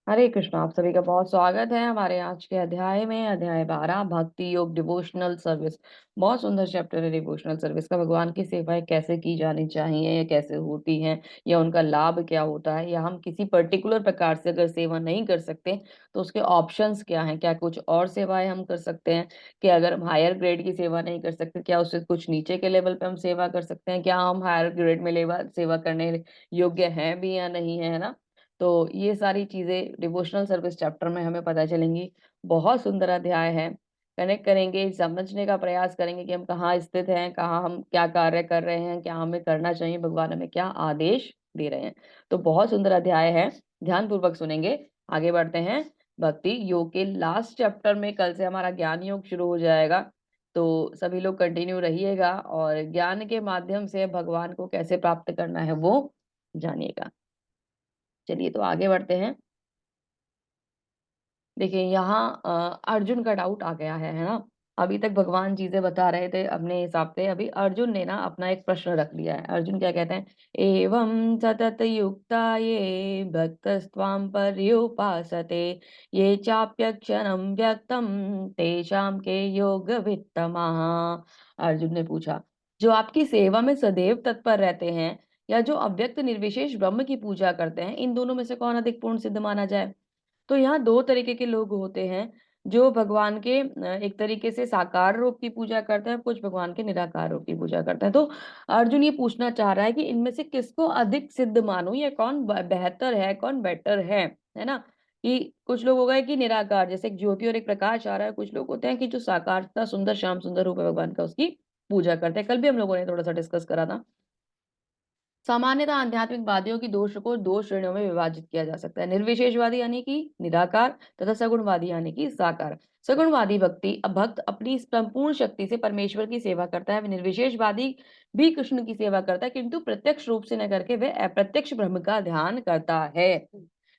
हरे कृष्ण। आप सभी का बहुत स्वागत है हमारे आज के अध्याय में। अध्याय 12 भक्ति योग डिवोशनल सर्विस। बहुत सुंदर चैप्टर है डिवोशनल सर्विस का। भगवान की सेवाएं कैसे की जानी चाहिए या कैसे होती हैं या उनका लाभ क्या होता है, या हम किसी पर्टिकुलर प्रकार से अगर सेवा नहीं कर सकते तो उसके ऑप्शंस क्या हैं। क्या कुछ और सेवाएं हम कर सकते हैं? कि अगर हम हायर ग्रेड की सेवा नहीं कर सकते, क्या उससे कुछ नीचे के लेवल पे हम सेवा कर सकते हैं? क्या हम हायर ग्रेड में सेवा करने योग्य हैं भी या नहीं है ना? तो ये सारी चीजें डिवोशनल सर्विस चैप्टर में हमें पता चलेंगी। बहुत सुंदर अध्याय है। कनेक्ट करेंगे, समझने का प्रयास करेंगे कि हम कहाँ स्थित हैं, कहाँ हम क्या कार्य कर रहे हैं, क्या हमें करना चाहिए, भगवान हमें क्या आदेश दे रहे हैं। तो बहुत सुंदर अध्याय है, ध्यान पूर्वक सुनेंगे। आगे बढ़ते हैं। भक्ति योग के लास्ट चैप्टर में कल से हमारा ज्ञान योग शुरू हो जाएगा। तो सभी लोग कंटिन्यू रहिएगा और ज्ञान के माध्यम से भगवान को कैसे प्राप्त करना है वो जानिएगा। चलिए तो आगे बढ़ते हैं। देखिए यहाँ अर्जुन का डाउट आ गया है ना। अभी तक भगवान चीजें बता रहे थे अपने हिसाब से, अभी अर्जुन ने ना अपना एक प्रश्न रख लिया है। अर्जुन क्या कहते हैं? एवं सतत युक्ता ये भक्तस्त्वां पर्युपासते ये चाप्यक्षरम व्यक्तम तेषां के योग वित्तमः। अर्जुन ने पूछा, जो आपकी सेवा में सदैव तत्पर रहते हैं या जो अव्यक्त निर्विशेष ब्रह्म की पूजा करते हैं, इन दोनों में से कौन अधिक पूर्ण सिद्ध माना जाए? तो यहाँ दो तरीके के लोग होते हैं जो भगवान के एक तरीके से साकार रूप की पूजा करते हैं, कुछ भगवान के निराकार रूप की पूजा करते हैं। तो अर्जुन ये पूछना चाह रहा है कि इनमें से किसको अधिक सिद्ध मानूं, या कौन बेहतर है, कौन बेटर है ना? कि कुछ लोग हो गए कि निराकार, जैसे एक ज्योति और एक प्रकाश आ रहा है। कुछ लोग होते हैं कि जो साकार इतना सुंदर श्याम सुंदर रूप है भगवान का, उसकी पूजा करते हैं। कल भी हम लोगों ने थोड़ा सा डिस्कस करा था। सामान्यतः आध्यात्मिक वादियों की दोष को दो श्रेणियों में विभाजित किया जा सकता है, निर्विशेषवादी यानी कि निराकार, तथा सगुणवादी यानी कि साकार। सगुणवादी भक्त अपनी संपूर्ण शक्ति से परमेश्वर की सेवा करता है। निर्विशेषवादी भी कृष्ण की सेवा करता है, किंतु प्रत्यक्ष रूप से न करके वह अप्रत्यक्ष ब्रह्म का ध्यान करता है।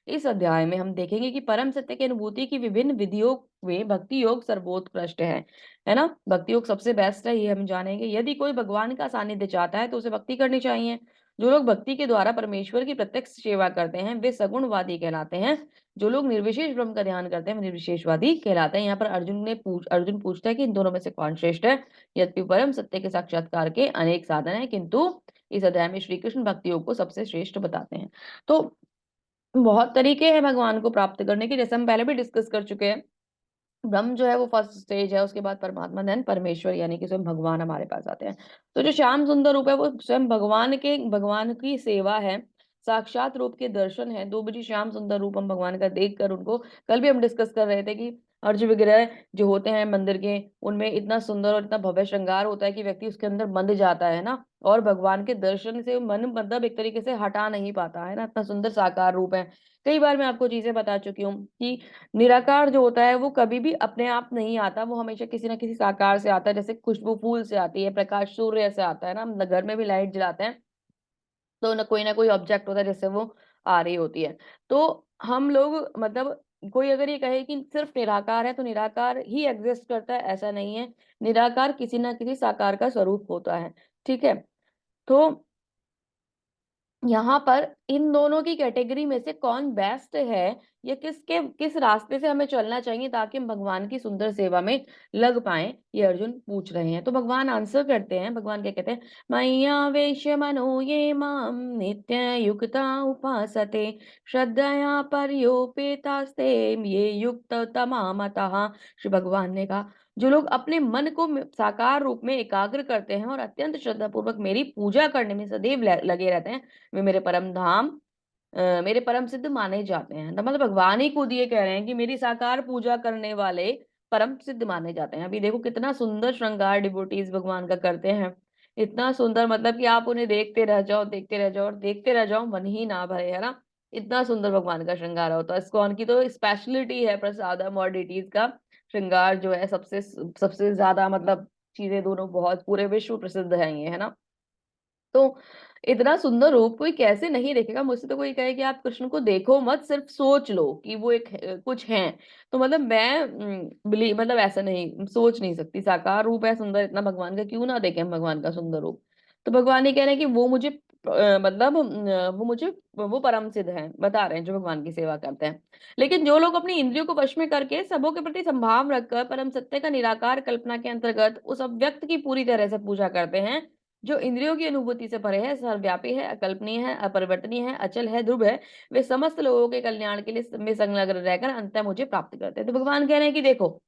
इस अध्याय में हम देखेंगे कि परम सत्य की अनुभूति की विभिन्न विधियों में भक्ति योग सर्वोत्कृष्ट है ना? भक्ति योग सबसे बेस्ट है, ये हम जानेंगे। यदि कोई भगवान का सानिध्य चाहता है तो उसे भक्ति करनी चाहिए। जो लोग भक्ति के द्वारा परमेश्वर की प्रत्यक्ष सेवा करते हैं वे सगुणवादी कहलाते हैं। जो लोग निर्विशेष ब्रह्म का ध्यान करते हैं वे निर्विशेषवादी कहलाते हैं। यहाँ पर अर्जुन पूछता है कि इन दोनों में से कौन श्रेष्ठ है? यद्यपि परम सत्य के साक्षात्कार के अनेक साधन हैं, किंतु इस अध्याय में श्री कृष्ण भक्ति योग को सबसे श्रेष्ठ बताते हैं। तो बहुत तरीके हैं भगवान को प्राप्त करने के, जैसे हम पहले भी डिस्कस कर चुके हैं। ब्रह्म जो है वो फर्स्ट स्टेज है, उसके बाद परमात्मा, देन परमेश्वर यानी कि स्वयं भगवान हमारे पास आते हैं। तो जो श्याम सुंदर रूप है वो स्वयं भगवान की सेवा है, साक्षात रूप के दर्शन है। दो बजी श्याम सुंदर रूप हम भगवान का देख कर उनको, कल भी हम डिस्कस कर रहे थे कि अर्च विग्रह जो होते हैं मंदिर के, उनमें इतना सुंदर और इतना भव्य श्रृंगार होता है कि व्यक्ति उसके अंदर बंध जाता है ना। और भगवान के दर्शन से मन मतलब एक तरीके से हटा नहीं पाता है ना, इतना सुंदर साकार रूप है। कई बार मैं आपको चीजें बता चुकी हूँ कि निराकार जो होता है वो कभी भी अपने आप नहीं आता, वो हमेशा किसी ना किसी साकार से आता है। जैसे खुशबू फूल से आती है, प्रकाश सूर्य से आता है ना, हम घर में भी लाइट जलाते हैं तो ना कोई ऑब्जेक्ट होता है जिससे वो आ रही होती है। तो हम लोग मतलब, कोई अगर ये कहे कि सिर्फ निराकार है तो निराकार ही एग्जिस्ट करता है, ऐसा नहीं है। निराकार किसी ना किसी साकार का स्वरूप होता है। ठीक है। तो यहाँ पर इन दोनों की कैटेगरी में से कौन बेस्ट है, या किस रास्ते से हमें चलना चाहिए ताकि हम भगवान की सुंदर सेवा में लग पाए, ये अर्जुन पूछ रहे हैं। तो भगवान आंसर करते हैं। भगवान क्या कहते हैं? मय्या वेश्य मनो ये माम नित्य युक्ता उपासते श्रद्धया पर्योपेतास्ते ये युक्त तमामतः। श्री भगवान ने कहा, जो लोग अपने मन को साकार रूप में एकाग्र करते हैं और अत्यंत श्रद्धा पूर्वक मेरी पूजा करने में सदैव लगे रहते हैं, वे मेरे परम सिद्ध माने जाते हैं। तो मतलब भगवान ही खुद ये कह रहे हैं कि मेरी साकार पूजा करने वाले परम सिद्ध माने जाते हैं। अभी देखो कितना सुंदर श्रृंगार डिवोटीज भगवान का करते हैं, इतना सुंदर, मतलब कि आप उन्हें देखते रह जाओ, देखते रह जाओ और देखते रह जाओ, मन ही ना भरे, है ना? इतना सुंदर भगवान का श्रृंगार होता है। इस्कॉन की तो स्पेशलिटी है प्रसादम और डिटीज का श्रृंगार जो है सबसे सबसे ज्यादा, मतलब चीजें दोनों बहुत पूरे विश्व प्रसिद्ध है ये, है ना? तो इतना सुंदर रूप कोई कैसे नहीं देखेगा? मुझसे तो कोई कहे कि आप कृष्ण को देखो मत, सिर्फ सोच लो कि वो एक कुछ है, तो मतलब मैं बिलीव, मतलब ऐसा नहीं सोच नहीं सकती। साकार रूप है सुंदर इतना भगवान का, क्यों ना देखें हम भगवान का सुंदर रूप? तो भगवान ये कह रहे हैं कि वो मुझे मतलब वो मुझे वो परम सिद्ध हैं, बता रहे हैं जो भगवान की सेवा करते हैं। लेकिन जो लोग अपनी इंद्रियों को वश में करके सबों के प्रति संभाव रखकर परम सत्य का निराकार कल्पना के अंतर्गत उस अव्यक्त की पूरी तरह से पूजा करते हैं, जो इंद्रियों की अनुभूति से परे है, सर्वव्यापी है, अकल्पनीय है, अपरिवर्तनीय है, अचल है, ध्रुव है, वे समस्त लोगों के कल्याण के लिए में संलग्न रहकर अंततः मुझे प्राप्त करते हैं। तो भगवान कह रहे हैं कि देखो,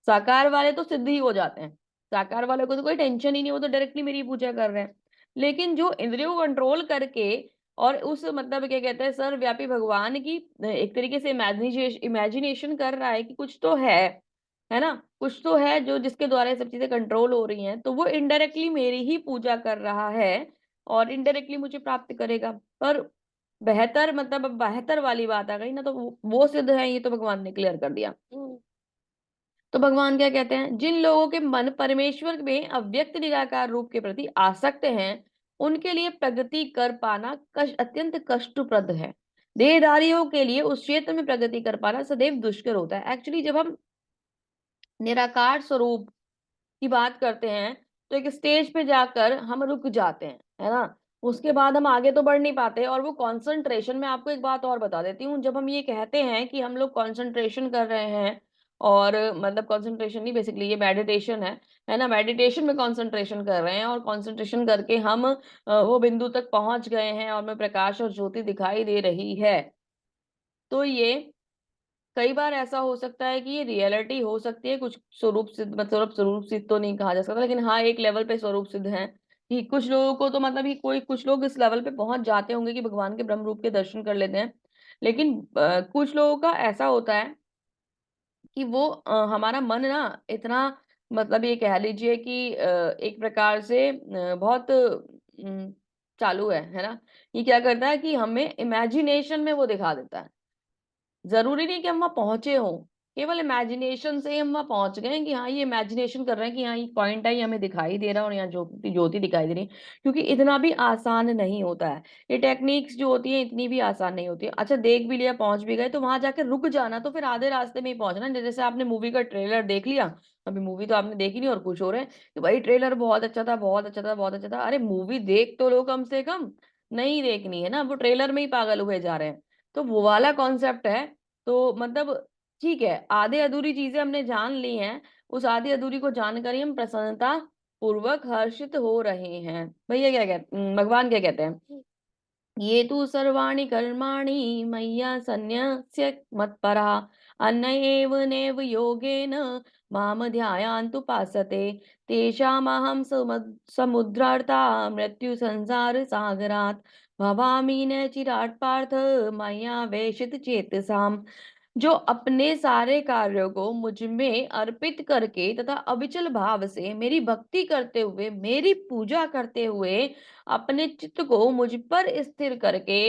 साकार वाले तो सिद्ध ही हो जाते हैं, साकार वाले को तो कोई टेंशन ही नहीं, वो तो डायरेक्टली मेरी पूजा कर रहे हैं। लेकिन जो इंद्रियों को कंट्रोल करके और उस मतलब क्या कहते हैं सर्वव्यापी भगवान की एक तरीके से इमेजिनेशन कर रहा है कि कुछ तो है ना, कुछ तो है जो जिसके द्वारा ये सब चीजें कंट्रोल हो रही हैं, तो वो इनडायरेक्टली मेरी ही पूजा कर रहा है और इनडायरेक्टली मुझे प्राप्त करेगा। पर बेहतर मतलब अब बेहतर वाली बात आ गई ना, तो वो सिद्ध है, ये तो भगवान ने क्लियर कर दिया। तो भगवान क्या कहते हैं, जिन लोगों के मन परमेश्वर में अव्यक्त निराकार रूप के प्रति आसक्त हैं, उनके लिए प्रगति कर पाना अत्यंत कष्टप्रद है। देहधारियों के लिए उस क्षेत्र में प्रगति कर पाना सदैव दुष्कर होता है। एक्चुअली जब हम निराकार स्वरूप की बात करते हैं, तो एक स्टेज पे जाकर हम रुक जाते हैं, है ना। उसके बाद हम आगे तो बढ़ नहीं पाते, और वो कंसंट्रेशन, मैं आपको एक बात और बता देती हूँ, जब हम ये कहते हैं कि हम लोग कंसंट्रेशन कर रहे हैं, और मतलब कंसंट्रेशन नहीं, बेसिकली ये मेडिटेशन है ना, मेडिटेशन में कंसंट्रेशन कर रहे हैं और कंसंट्रेशन करके हम वो बिंदु तक पहुंच गए हैं और मैं प्रकाश और ज्योति दिखाई दे रही है, तो ये कई बार ऐसा हो सकता है कि ये रियलिटी हो सकती है, कुछ स्वरूप सिद्ध, मतलब स्वरूप सिद्ध तो नहीं कहा जा सकता, लेकिन हाँ एक लेवल पे स्वरूप सिद्ध है कि कुछ लोगों को तो मतलब ही कोई कुछ लोग इस लेवल पे पहुंच जाते होंगे कि भगवान के ब्रह्म रूप के दर्शन कर लेते हैं। लेकिन कुछ लोगों का ऐसा होता है कि वो हमारा मन ना इतना, मतलब ये कह लीजिए कि एक प्रकार से बहुत चालू है ना। ये क्या करता है कि हमें इमेजिनेशन में वो दिखा देता है, जरूरी नहीं कि हम वहां पहुंचे हों, केवल इमेजिनेशन से ही हम वहां पहुंच गए हैं कि हाँ ये इमेजिनेशन कर रहे हैं कि हाँ ये पॉइंट है, ये हमें दिखाई दे रहा है और यहाँ ज्योति ज्योति दिखाई दे रही है। क्योंकि इतना भी आसान नहीं होता है, ये टेक्निक्स जो होती है इतनी भी आसान नहीं होती है। अच्छा देख भी लिया, पहुंच भी गए, तो वहां जाके रुक जाना, तो फिर आधे रास्ते में ही पहुंचना। जैसे आपने मूवी का ट्रेलर देख लिया, अभी मूवी तो आपने देखी नहीं और कुछ हो रहे हैं कि भाई ट्रेलर बहुत अच्छा था, बहुत अच्छा था, बहुत अच्छा था। अरे मूवी देख तो लो कम से कम, नहीं देखनी है ना, वो ट्रेलर में ही पागल हुए जा रहे हैं। तो वो वाला कॉन्सेप्ट है। तो मतलब ठीक है, आधे अधूरी चीजें हमने जान ली हैं, उस आधी अधूरी को जानकर ही हम प्रसन्नता पूर्वक हर्षित हो रहे हैं। भैया क्या कहते, भगवान क्या कहते हैं, ये तु सर्वाणि कर्माणि मय्या सन्न्यस्य मत्परा अन्येव नैव योगेन माम ध्यायान्तुपासते तेषामहं समुद्रार्ता मृत्यु संसार सागरात् भवामि न चिरात् पार्थ मया वेशित चेतसाम्। जो अपने सारे कार्यों को मुझ में अर्पित करके तथा अविचल भाव से मेरी भक्ति करते हुए, मेरी पूजा करते हुए, अपने चित्त को मुझ पर स्थिर करके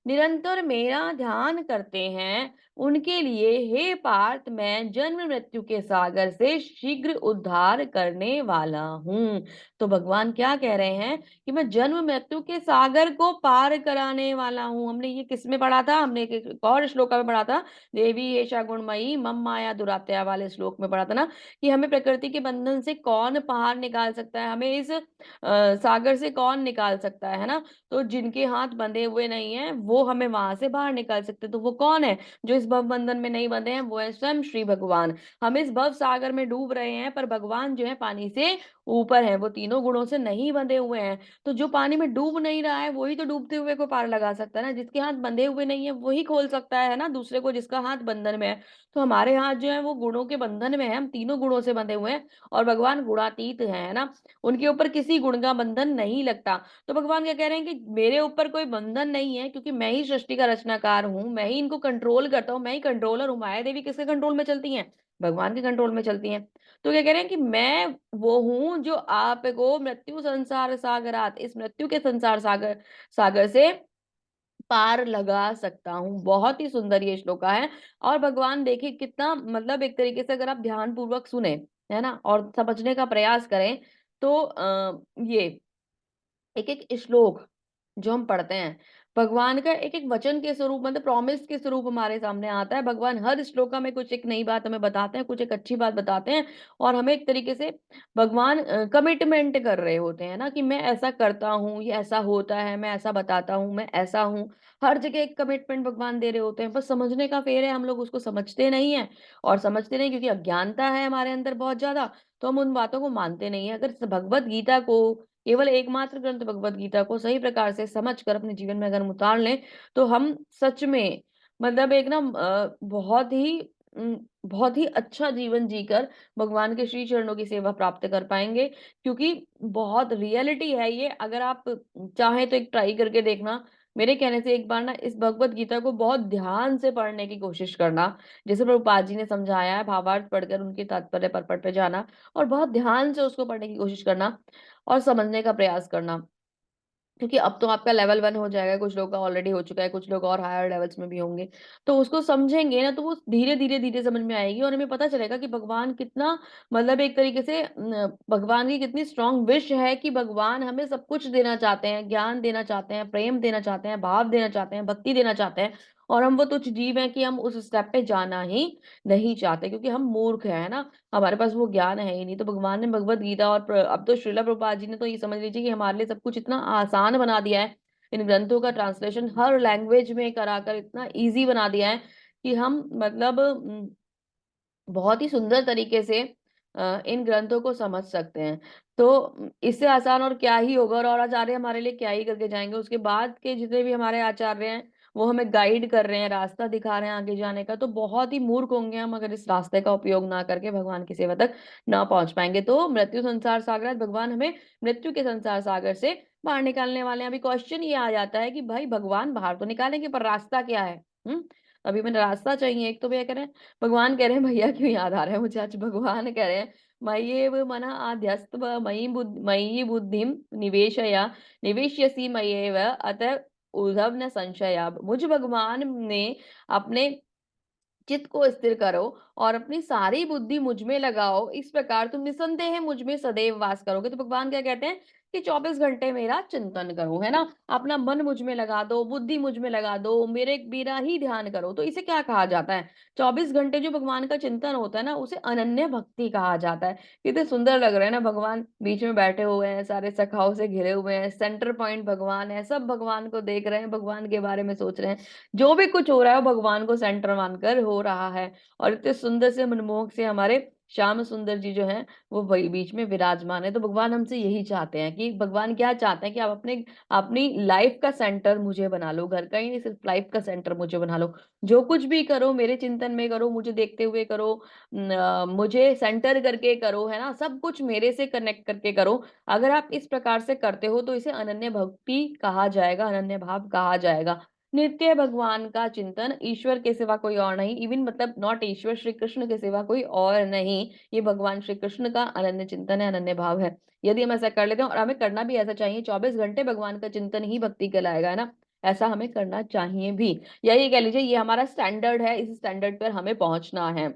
निरंतर मेरा ध्यान करते हैं, उनके लिए हे पार्थ मैं जन्म मृत्यु के सागर से शीघ्र उद्धार करने वाला हूँ। तो भगवान क्या कह रहे हैं कि मैं जन्म मृत्यु के सागर को पार कराने वाला हूँ। हमने ये किस में पढ़ा था, हमने एक और श्लोक में पढ़ा था, देवी एषा गुणमयी मम माया दुरात्या वाले श्लोक में पढ़ा था ना, कि हमें प्रकृति के बंधन से कौन बाहर निकाल सकता है, हमें इस सागर से कौन निकाल सकता है ना। तो जिनके हाथ बंधे हुए नहीं है वो हमें वहां से बाहर निकाल सकते हैं। तो वो कौन है, जो इस भव बंधन में नहीं बंधे हैं, वो है स्वयं श्री भगवान। हम इस भव सागर में डूब रहे हैं, पर भगवान जो है पानी से ऊपर है, वो तीनों गुणों से नहीं बंधे हुए हैं। तो जो पानी में डूब नहीं रहा है वही तो डूबते हुए को पार लगा सकता है ना, जिसके हाथ बंधे हुए नहीं है वही खोल सकता है ना दूसरे को, जिसका हाथ बंधन में है। तो हमारे हाथ जो है वो गुणों के बंधन में है, हम तीनों गुणों से बंधे हुए हैं, और भगवान गुणातीत है ना, उनके ऊपर किसी गुण का बंधन नहीं लगता। तो भगवान क्या कह रहे हैं कि मेरे ऊपर कोई बंधन नहीं है, क्योंकि मैं ही सृष्टि का रचनाकार हूँ, मैं ही इनको कंट्रोल करता हूँ, मैं ही कंट्रोलर हूँ। माया देवी किसके कंट्रोल में चलती हैं, भगवान के कंट्रोल में चलती हैं। तो क्या कह रहे हैं कि मैं वो हूँ जो आपको मृत्यु संसार सागरात, इस मृत्यु के संसार सागर सागर से पार लगा सकता हूँ। बहुत ही सुंदर ये श्लोका है। और भगवान देखिए कितना, मतलब एक तरीके से अगर आप ध्यान पूर्वक सुने, है ना, और समझने का प्रयास करें, तो ये एक एक श्लोक जो हम पढ़ते हैं, भगवान का एक-एक वचन के स्वरूप मतलब प्रॉमिस के स्वरूप हमारे सामने आता है। भगवान हर श्लोका में कुछ एक नई बात हमें बताते हैं, कुछ एक अच्छी बात बताते हैं और हमें एक तरीके से भगवान कमिटमेंट कर रहे होते हैं ना कि मैं ऐसा करता हूँ, ये ऐसा होता है, मैं ऐसा बताता हूँ, मैं ऐसा हूँ। हर जगह एक कमिटमेंट भगवान दे रहे होते हैं, बस समझने का फेर है, हम लोग उसको समझते नहीं हैं और समझते नहीं क्योंकि अज्ञानता है हमारे अंदर बहुत ज़्यादा, तो हम उन बातों को मानते नहीं हैं। अगर भगवद गीता को केवल एकमात्र ग्रंथ भगवद गीता को सही प्रकार से समझकर अपने जीवन में अगर हम उतार लें, तो हम सच में मतलब एक ना बहुत ही अच्छा जीवन जीकर भगवान के श्री चरणों की सेवा प्राप्त कर पाएँगे। क्योंकि बहुत रियलिटी है ये, अगर आप चाहें तो एक ट्राई करके देखना। मेरे कहने से एक बार ना इस भगवद गीता को बहुत ध्यान से पढ़ने की कोशिश करना। जैसे प्रभुपाद जी ने समझाया है, भावार्थ पढ़कर उनके तात्पर्य पर पे जाना और बहुत ध्यान से उसको पढ़ने की कोशिश करना और समझने का प्रयास करना। क्योंकि अब तो आपका लेवल 1 हो जाएगा, कुछ लोगों का ऑलरेडी हो चुका है, कुछ लोग और हायर लेवल्स में भी होंगे। तो उसको समझेंगे ना तो वो धीरे-धीरे समझ में आएगी और हमें पता चलेगा कि भगवान कितना मतलब एक तरीके से भगवान की कितनी स्ट्रॉन्ग विश है कि भगवान हमें सब कुछ देना चाहते हैं, ज्ञान देना चाहते हैं, प्रेम देना चाहते हैं, भाव देना चाहते हैं, भक्ति देना चाहते हैं और हम वो तुच्छ जीव हैं कि हम उस स्टेप पे जाना ही नहीं चाहते क्योंकि हम मूर्ख हैं, है ना? हमारे पास वो ज्ञान है ही नहीं। तो भगवान ने भगवद गीता और अब तो श्रीला प्रभुपाद जी ने तो ये समझ लीजिए कि हमारे लिए सब कुछ इतना आसान बना दिया है। इन ग्रंथों का ट्रांसलेशन हर लैंग्वेज में कराकर इतना ईज़ी बना दिया है कि हम मतलब बहुत ही सुंदर तरीके से इन ग्रंथों को समझ सकते हैं। तो इससे आसान और क्या ही होगा और आचार्य हमारे लिए क्या ही करके जाएँगे। उसके बाद के जितने भी हमारे आचार्य हैं, वो हमें गाइड कर रहे हैं, रास्ता दिखा रहे हैं आगे जाने का, तो बहुत ही मूर्ख होंगे हम अगर इस रास्ते का उपयोग ना करके भगवान की सेवा तक ना पहुँच पाएँगे। तो मृत्यु संसार सागर भगवान हमें मृत्यु के संसार सागर से बाहर निकालने वाले हैं। अभी क्वेश्चन ये आ जाता है कि भाई भगवान बाहर तो निकालेंगे पर रास्ता क्या है? हुँ? अभी मैंने रास्ता चाहिए, एक तो भैया कह रहे हैं भगवान कह रहे हैं भैया क्यों याद आ रहा है मुझे आज भगवान कह रहे हैं मय्येव मनः आध्यस्त्व मयि बुद्धिम निवेशयसि मय्येव अतः ऊर्ध्व न संशया। मुझ भगवान ने अपने चित्त को स्थिर करो और अपनी सारी बुद्धि मुझ में लगाओ, इस प्रकार तुम निसंदेह मुझ में सदैव वास करोगे। तो भगवान क्या कहते हैं कि 24 घंटे मेरा चिंतन करो, है ना? अपना मन मुझ में लगा दो, बुद्धि मुझ में लगा दो, मेरा ही ध्यान करो। तो इसे क्या कहा जाता है? 24 घंटे जो भगवान का चिंतन होता है ना, उसे अनन्य भक्ति कहा जाता है। कितने सुंदर लग रहे हैं ना भगवान, बीच में बैठे हुए हैं, सारे सखाओं से घिरे हुए हैं, सेंटर पॉइंट भगवान है, सब भगवान को देख रहे हैं, भगवान के बारे में सोच रहे हैं। जो भी कुछ हो रहा है वो भगवान को सेंटर मानकर हो रहा है और इतने सुंदर से मनमोहक से हमारे श्याम सुंदर जी जो हैं वो वही बीच में विराजमान है। तो भगवान हमसे यही चाहते हैं कि भगवान क्या चाहते हैं कि आप अपने अपनी लाइफ का सेंटर मुझे बना लो, घर का ही नहीं सिर्फ लाइफ का सेंटर मुझे बना लो। जो कुछ भी करो मेरे चिंतन में करो, मुझे देखते हुए करो, मुझे सेंटर करके करो, है ना? सब कुछ मेरे से कनेक्ट करके करो। अगर आप इस प्रकार से करते हो तो इसे अनन्य भक्ति कहा जाएगा, अनन्य भाव कहा जाएगा। नित्य भगवान का चिंतन, ईश्वर के सिवा कोई और नहीं, इवन मतलब नॉट ईश्वर, श्री कृष्ण के सिवा कोई और नहीं। ये भगवान श्री कृष्ण का अनन्य चिंतन है, अनन्य भाव है। यदि हम ऐसा कर लेते हैं और हमें करना भी ऐसा चाहिए, 24 घंटे भगवान का चिंतन ही भक्ति कहलाएगा, है ना? ऐसा हमें करना चाहिए भी। या ये कह लीजिए ये हमारा स्टैंडर्ड है, इस स्टैंडर्ड पर हमें पहुँचना है।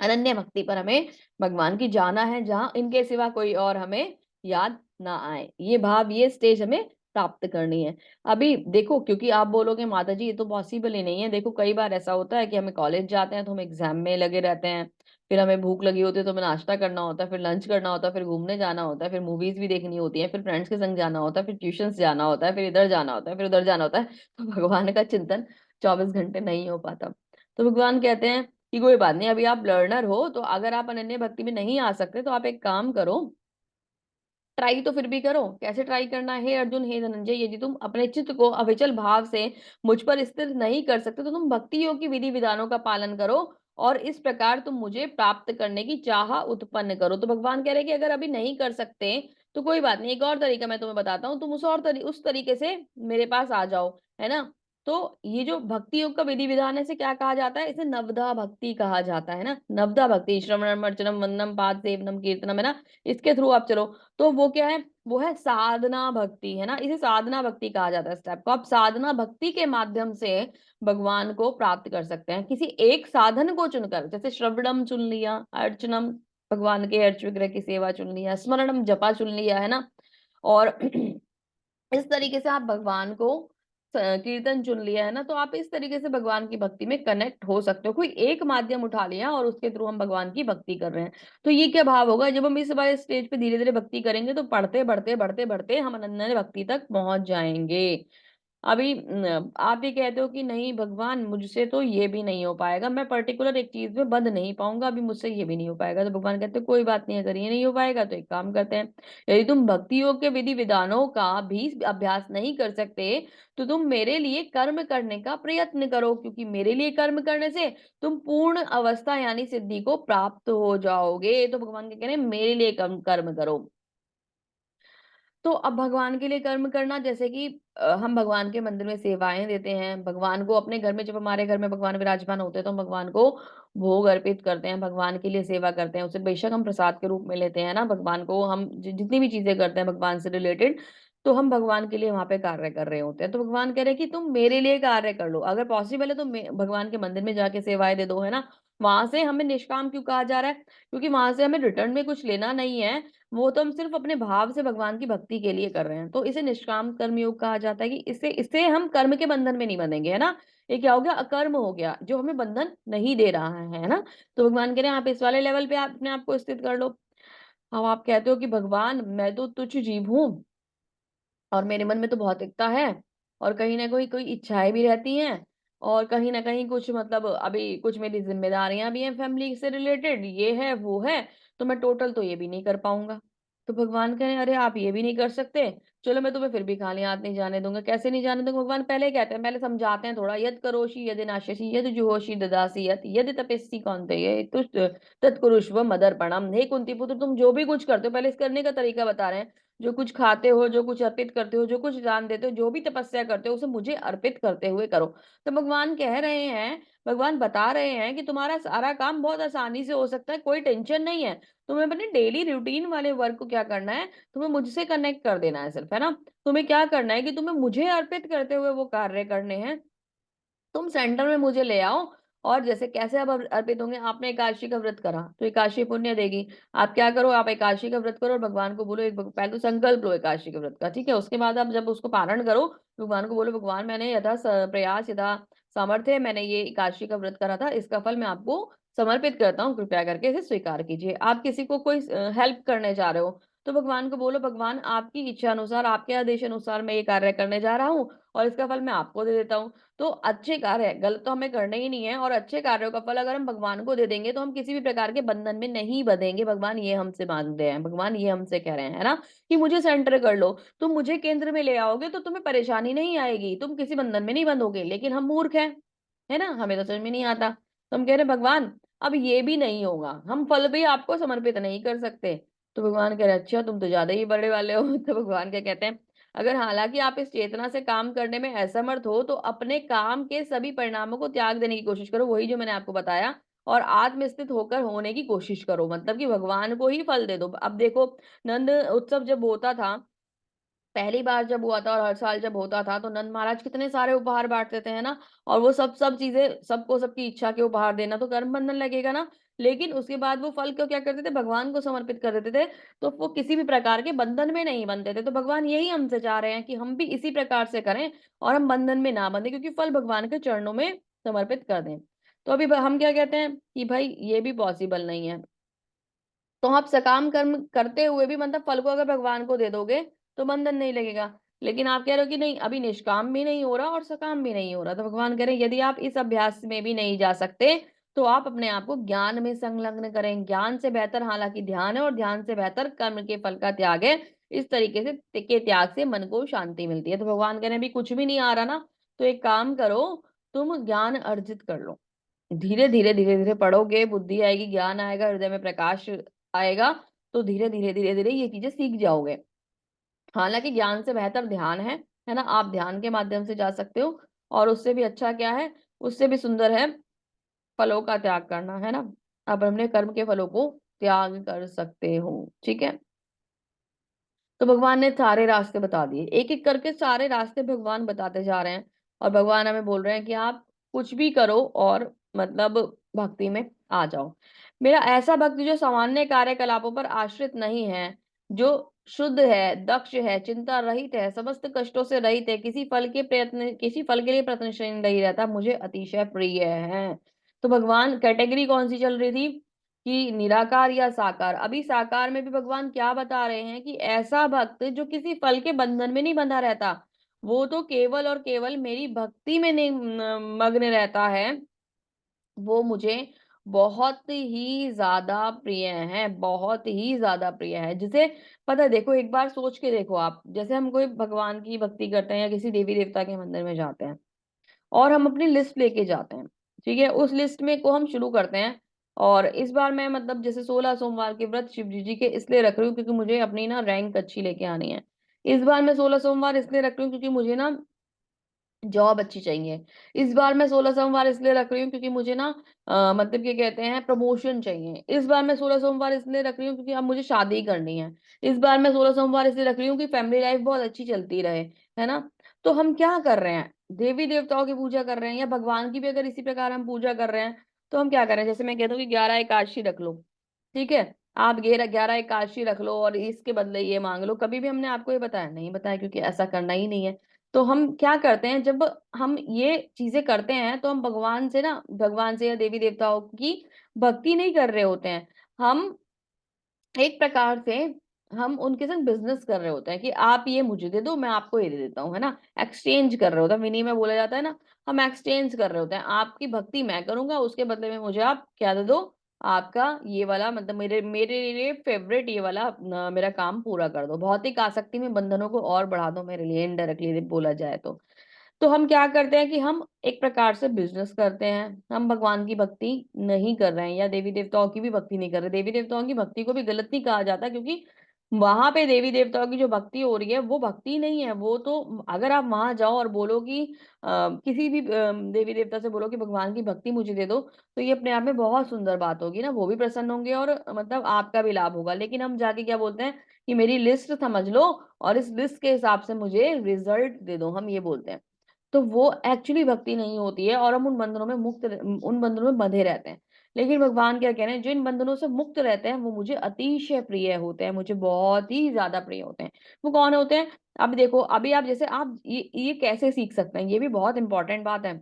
अनन्य भक्ति पर हमें भगवान की जाना है जहाँ इनके सिवा कोई और हमें याद ना आए। ये भाव, ये स्टेज हमें प्राप्त करनी है। अभी देखो क्योंकि आप बोलोगे माता जी ये तो पॉसिबल ही नहीं है। देखो कई बार ऐसा होता है कि हमें कॉलेज जाते हैं तो हम एग्ज़ाम में लगे रहते हैं। फिर हमें भूख लगी होती है तो हमें नाश्ता करना होता है, फिर लंच करना होता है, फिर घूमने जाना होता है, फिर मूवीज़ भी देखनी होती है, फिर फ्रेंड्स के संग जाना होता है, फिर ट्यूशन्स जाना होता है, फिर इधर जाना होता है, फिर उधर जाना होता है। तो भगवान का चिंतन 24 घंटे नहीं हो पाता। तो भगवान कहते हैं कि कोई बात नहीं, अभी आप लर्नर हो, तो अगर आप अनन्य भक्ति में नहीं आ सकते, तो आप एक काम करो, ट्राई तो फिर भी करो। कैसे ट्राई करना है? हे अर्जुन, हे धनंजय, यदि तुम अपने चित्त को अविचल भाव से मुझ पर स्थिर नहीं कर सकते, तो तुम भक्ति योग की विधि विधानों का पालन करो और इस प्रकार तुम मुझे प्राप्त करने की चाह उत्पन्न करो। तो भगवान कह रहे हैं कि अगर अभी नहीं कर सकते, तो कोई बात नहीं, एक और तरीका मैं तुम्हें बताता हूँ, तुम उस तरीके से मेरे पास आ जाओ, है ना? तो ये जो भक्ति योग का विधि विधान है, इसे क्या कहा जाता है? इसे नवधा भक्ति कहा जाता है ना? नवधा भक्ति, श्रवणम, अर्चनम, वंदनम, पाद सेवनम, कीर्तनम, है ना? इसके थ्रू आप चलो। तो वो क्या है? वो है साधना भक्ति, है ना? इसे साधना भक्ति कहा जाता है। स्टेप को आप साधना भक्ति के माध्यम से भगवान को प्राप्त कर सकते हैं। किसी एक साधन को चुनकर, जैसे श्रवणम चुन लिया, अर्चनम भगवान के अर्च विग्रह की सेवा चुन लिया, स्मरणम जपा चुन लिया, है ना? और इस तरीके से आप भगवान को कीर्तन चुन लिया है ना, तो आप इस तरीके से भगवान की भक्ति में कनेक्ट हो सकते हो। कोई एक माध्यम उठा लिया और उसके थ्रू हम भगवान की भक्ति कर रहे हैं। तो ये क्या भाव होगा, जब हम इस वाले स्टेज पे धीरे धीरे भक्ति करेंगे तो बढ़ते बढ़ते बढ़ते बढ़ते हम अनन्य भक्ति तक पहुंच जाएंगे। अभी आप ये कहते हो कि नहीं भगवान मुझसे तो ये भी नहीं हो पाएगा, मैं पर्टिकुलर एक चीज में बंध नहीं पाऊंगा, अभी मुझसे ये भी नहीं हो पाएगा। तो भगवान कहते हैं कोई बात नहीं, अगर ये नहीं हो पाएगा तो एक काम करते हैं, यदि तुम भक्ति योग के विधि विधानों का भी अभ्यास नहीं कर सकते तो तुम मेरे लिए कर्म करने का प्रयत्न करो, क्योंकि मेरे लिए कर्म करने से तुम पूर्ण अवस्था यानी सिद्धि को प्राप्त हो जाओगे। तो भगवान के कह रहे हैं मेरे लिए कर्म कर्म करो। तो अब भगवान के लिए कर्म करना, जैसे कि हम भगवान के मंदिर में सेवाएं देते हैं, भगवान को अपने घर में, जब हमारे घर में भगवान विराजमान होते हैं तो हम भगवान को भोग अर्पित करते हैं, भगवान के लिए सेवा करते हैं, उसे बेशक हम प्रसाद के रूप में लेते हैं ना, भगवान को हम जितनी भी चीजें करते हैं भगवान से रिलेटेड, तो हम भगवान के लिए वहां पे कार्य कर रहे होते हैं। तो भगवान कह रहे हैं कि तुम मेरे लिए कार्य कर लो, अगर पॉसिबल है तो भगवान के मंदिर में जाके सेवाएं दे दो, है ना। वहां से हमें निष्काम क्यों कहा जा रहा है, क्योंकि वहां से हमें रिटर्न में कुछ लेना नहीं है, वो तो हम सिर्फ अपने भाव से भगवान की भक्ति के लिए कर रहे हैं। तो इसे निष्काम कर्म योग कहा जाता है कि इससे इससे हम कर्म के बंधन में नहीं बंधेंगे, है ना। ये क्या हो गया, अकर्म हो गया, जो हमें बंधन नहीं दे रहा है ना। तो भगवान कह रहे हैं आप इस वाले लेवल पे आप अपने आप को स्थित कर लो। अब आप कहते हो कि भगवान मैं तो तुच्छ जीव हूं और मेरे मन में तो भौतिकता है, और कहीं ना कोई कोई इच्छाएं भी रहती हैं, और कहीं ना कहीं कुछ मतलब अभी कुछ मेरी जिम्मेदारियां भी हैं फैमिली से रिलेटेड, ये है वो है, तो मैं टोटल तो ये भी नहीं कर पाऊंगा। तो भगवान कह रहे हैं अरे आप ये भी नहीं कर सकते, चलो मैं तुम्हें फिर भी खाली हाथ नहीं जाने दूंगा। कैसे नहीं जाने दूंगा, भगवान पहले कहते हैं, पहले समझाते हैं थोड़ा। यद करोषि यदि नाशसी यद जुहोषि ददासी यत यदि तपस्वी कौन्ते ये तुष्ट तत्कुरुष्व मदर्पणम। हे कुंती पुत्र, तुम जो भी कुछ करते हो, पहले इस करने का तरीका बता रहे हैं। जो कुछ खाते हो, जो कुछ अर्पित करते हो, जो कुछ दान देते हो, जो भी तपस्या करते हो, उसे मुझे अर्पित करते हुए करो। तो भगवान कह रहे हैं, भगवान बता रहे हैं कि तुम्हारा सारा काम बहुत आसानी से हो सकता है, कोई टेंशन नहीं है। तुम्हें अपने डेली रूटीन वाले वर्क को क्या करना है, तुम्हें मुझसे कनेक्ट कर देना है सिर्फ, है ना। तुम्हें क्या करना है कि तुम्हें मुझे अर्पित करते हुए वो कार्य करने हैं। तुम सेंटर में मुझे ले आओ। और जैसे कैसे अब अर्पित होंगे, आपने एकादशी का व्रत करा तो एकादशी पुण्य देगी। आप क्या करो, आप एकादशी का व्रत करो और भगवान को बोलो, एक पहले तो संकल्प लो एकादशी के व्रत का, ठीक है। उसके बाद आप जब उसको पारण करो, भगवान को बोलो भगवान मैंने यथा प्रयास यथा सामर्थ्य मैंने ये एकादशी का व्रत करा था, इसका फल मैं आपको समर्पित करता हूँ, कृपया करके इसे स्वीकार कीजिए। आप किसी को कोई हेल्प करने जा रहे हो, तो भगवान को बोलो भगवान आपकी इच्छा अनुसार, आपके आदेश अनुसार मैं ये कार्य करने जा रहा हूँ, और इसका फल मैं आपको दे देता हूँ। तो अच्छे कार्य है, गलत तो हमें करने ही नहीं है, और अच्छे कार्यों का फल अगर हम भगवान को दे देंगे तो हम किसी भी प्रकार के बंधन में नहीं बंधेंगे। भगवान ये हमसे मांगते हैं, भगवान ये हमसे कह रहे हैं, है ना, कि मुझे सेंटर कर लो। तुम मुझे केंद्र में ले आओगे तो तुम्हें परेशानी नहीं आएगी, तुम किसी बंधन में नहीं बंधोगे। लेकिन हम मूर्ख हैं, है ना, हमें तो समझ में नहीं आता, तो हम कह रहे भगवान अब ये भी नहीं होगा, हम फल भी आपको समर्पित नहीं कर सकते। तो भगवान कह रहे अच्छा तुम तो ज्यादा ही बड़े वाले हो। तो भगवान क्या कहते हैं, अगर हालांकि आप इस चेतना से काम करने में असमर्थ हो तो अपने काम के सभी परिणामों को त्याग देने की कोशिश करो, वही जो मैंने आपको बताया, और आत्मस्थित होकर होने की कोशिश करो, मतलब कि भगवान को ही फल दे दो। अब देखो, नंद उत्सव जब होता था, पहली बार जब हुआ था और हर साल जब होता था, तो नंद महाराज कितने सारे उपहार बांटते थे, है ना। और वो सब सब चीजें सबको सबकी इच्छा के उपहार देना तो कर्म बंधन लगेगा ना। लेकिन उसके बाद वो फल को क्या करते थे, भगवान को समर्पित कर देते थे, तो वो किसी भी प्रकार के बंधन में नहीं बनते थे। तो भगवान यही हमसे चाह रहे हैं कि हम भी इसी प्रकार से करें और हम बंधन में ना बंधे, क्योंकि फल भगवान के चरणों में समर्पित कर दें। तो अभी हम क्या कहते हैं कि भाई ये भी पॉसिबल नहीं है। तो आप सकाम कर्म करते हुए भी मतलब फल को अगर भगवान को दे दोगे तो बंधन नहीं लगेगा। लेकिन आप कह रहे हो कि नहीं अभी निष्काम भी नहीं हो रहा और सकाम भी नहीं हो रहा, तो भगवान कह रहे हैं यदि आप इस अभ्यास में भी नहीं जा सकते तो आप अपने आप को ज्ञान में संलग्न करें। ज्ञान से बेहतर हालांकि ध्यान है, और ध्यान से बेहतर कर्म के फल का त्याग है। इस तरीके से के त्याग से मन को शांति मिलती है। तो भगवान कह रहे हैं अभी कुछ भी नहीं आ रहा ना, तो एक काम करो, तुम ज्ञान अर्जित कर लो। धीरे धीरे धीरे धीरे पढ़ोगे, बुद्धि आएगी, ज्ञान आएगा, हृदय में प्रकाश आएगा, तो धीरे धीरे धीरे धीरे ये चीजें सीख जाओगे। हालांकि ज्ञान से बेहतर ध्यान है ना, आप ध्यान के माध्यम से जा सकते हो। और उससे भी अच्छा क्या है, उससे भी सुंदर है फलों का त्याग करना, है ना। आप अपने कर्म के फलों को त्याग कर सकते हो, ठीक है। तो भगवान ने सारे रास्ते बता दिए, एक एक करके सारे रास्ते भगवान बताते जा रहे हैं। और भगवान हमें बोल रहे हैं कि आप कुछ भी करो और मतलब भक्ति में आ जाओ। मेरा ऐसा भक्त जो सामान्य कार्यकलापों पर आश्रित नहीं है, जो शुद्ध है, दक्ष है, चिंता रहित है, समस्त कष्टों से रहित है, किसी फल के लिए प्रयत्नशील नहीं रहता, मुझे अतिशय प्रिय है। तो भगवान कैटेगरी कौन सी चल रही थी कि निराकार या साकार। अभी साकार में भी भगवान क्या बता रहे हैं कि ऐसा भक्त जो किसी फल के बंधन में नहीं बंधा रहता, वो तो केवल और केवल मेरी भक्ति में नहीं मग्न रहता है, वो मुझे बहुत ही ज्यादा प्रिय है, बहुत ही ज्यादा प्रिय है। जिसे पता है, देखो एक बार सोच के देखो आप, जैसे हम कोई भगवान की भक्ति करते हैं या किसी देवी देवता के मंदिर में जाते हैं और हम अपनी लिस्ट लेके जाते हैं, ठीक है, उस लिस्ट में को हम शुरू करते हैं। और इस बार मैं मतलब जैसे 16 सोमवार के व्रत शिव जी के इसलिए रख रही हूँ क्योंकि मुझे अपनी ना रैंक अच्छी लेके आनी है। इस बार मैं 16 सोमवार इसलिए रख रही हूँ क्योंकि मुझे ना जॉब अच्छी चाहिए। इस बार मैं 16 सोमवार इसलिए रख रही हूँ क्योंकि मुझे ना मतलब क्या कहते हैं, प्रमोशन चाहिए। इस बार मैं 16 सोमवार इसलिए रख रही हूँ क्योंकि अब मुझे शादी करनी है। इस बार मैं 16 सोमवार इसलिए रख रही हूँ कि फैमिली लाइफ बहुत अच्छी चलती रहे, है ना। तो हम क्या कर रहे हैं, देवी देवताओं की पूजा कर रहे हैं या भगवान की भी अगर इसी प्रकार हम पूजा कर रहे हैं, तो हम क्या कर रहे हैं, जैसे मैं कहता हूँ कि 11 एकादशी रख लो, ठीक है, आप 11 एकादशी रख लो और इसके बदले ये मांग लो। कभी भी हमने आपको ये बताया नहीं, बताया, क्योंकि ऐसा करना ही नहीं है। तो हम क्या करते हैं, जब हम ये चीजें करते हैं तो हम भगवान से या देवी देवताओं की भक्ति नहीं कर रहे होते हैं। हम एक प्रकार से हम उनके संग बिजनेस कर रहे होते हैं कि आप ये मुझे दे दो, मैं आपको ये दे देता हूँ, है ना। एक्सचेंज कर रहे होते हैं, विनिमय बोला जाता है ना। हम एक्सचेंज कर रहे होते हैं, आपकी भक्ति मैं करूंगा, उसके बदले में मुझे आप क्या दे दो, आपका ये वाला मतलब मेरे मेरे लिए फेवरेट ये वाला मेरा काम पूरा कर दो। भौतिक आसक्ति में बंधनों को और बढ़ा दो मेरे लिए, इनडायरेक्टली बोला जाए तो हम क्या करते हैं कि हम एक प्रकार से बिजनेस करते हैं। हम भगवान की भक्ति नहीं कर रहे हैं या देवी देवताओं की भी भक्ति नहीं कर रहे। देवी देवताओं की भक्ति को भी गलत नहीं कहा जाता, क्योंकि वहां पे देवी देवताओं की जो भक्ति हो रही है वो भक्ति नहीं है। वो तो अगर आप वहां जाओ और बोलो कि किसी भी देवी देवता से बोलो कि भगवान की भक्ति मुझे दे दो, तो ये अपने आप में बहुत सुंदर बात होगी ना, वो भी प्रसन्न होंगे और मतलब आपका भी लाभ होगा। लेकिन हम जाके क्या बोलते हैं कि मेरी लिस्ट समझ लो और इस लिस्ट के हिसाब से मुझे रिजल्ट दे दो, हम ये बोलते हैं। तो वो एक्चुअली भक्ति नहीं होती है और हम उन बंधनों में बंधे रहते हैं। लेकिन भगवान क्या कह रहे हैं, जो इन बंधनों से मुक्त रहते हैं वो मुझे अतिशय प्रिय होते हैं, मुझे बहुत ही ज्यादा प्रिय होते हैं। वो कौन होते हैं, अब देखो, अभी आप जैसे आप ये कैसे सीख सकते हैं, ये भी बहुत इंपॉर्टेंट बात है।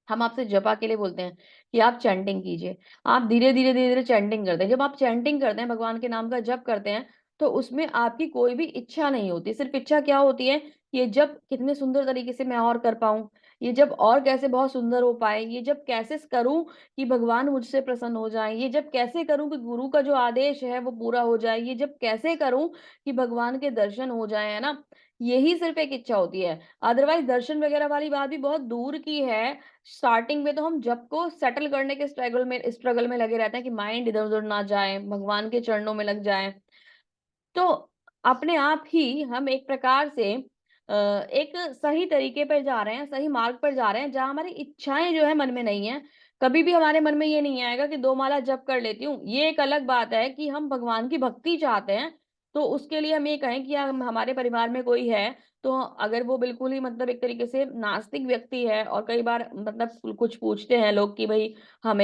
हम आपसे जपा के लिए बोलते हैं कि आप चैंटिंग कीजिए। आप धीरे धीरे चैंटिंग करते हैं। जब आप चैंटिंग करते हैं, भगवान के नाम का जप करते हैं, तो उसमें आपकी कोई भी इच्छा नहीं होती। सिर्फ इच्छा क्या होती है, ये जब कितने सुंदर तरीके से मैं और कर पाऊं, ये जब और कैसे बहुत सुंदर हो पाए, ये जब कैसे करूं कि भगवान मुझसे प्रसन्न हो जाए, ये जब कैसे करूं कि गुरु का जो आदेश है वो पूरा हो जाए, ये जब कैसे करूं कि भगवान के दर्शन हो जाए, है ना। यही सिर्फ एक इच्छा होती है। अदरवाइज दर्शन वगैरह वाली बात भी बहुत दूर की है। स्टार्टिंग में तो हम जब को सेटल करने के स्ट्रगल में लगे रहते हैं कि माइंड इधर उधर ना जाए, भगवान के चरणों में लग जाए। तो अपने आप ही हम एक प्रकार से एक सही तरीके पर जा रहे हैं, सही मार्ग पर जा रहे हैं, जहां हमारी इच्छाएं जो है मन में नहीं है। कभी भी हमारे मन में ये नहीं आएगा कि 2 माला जप कर लेती हूँ। ये एक अलग बात है कि हम भगवान की भक्ति चाहते हैं, तो उसके लिए हम ये कहें कि हम हमारे परिवार में कोई है, तो अगर वो बिल्कुल ही मतलब एक तरीके से नास्तिक व्यक्ति है, और कई बार मतलब कुछ पूछते हैं लोग कि भाई हम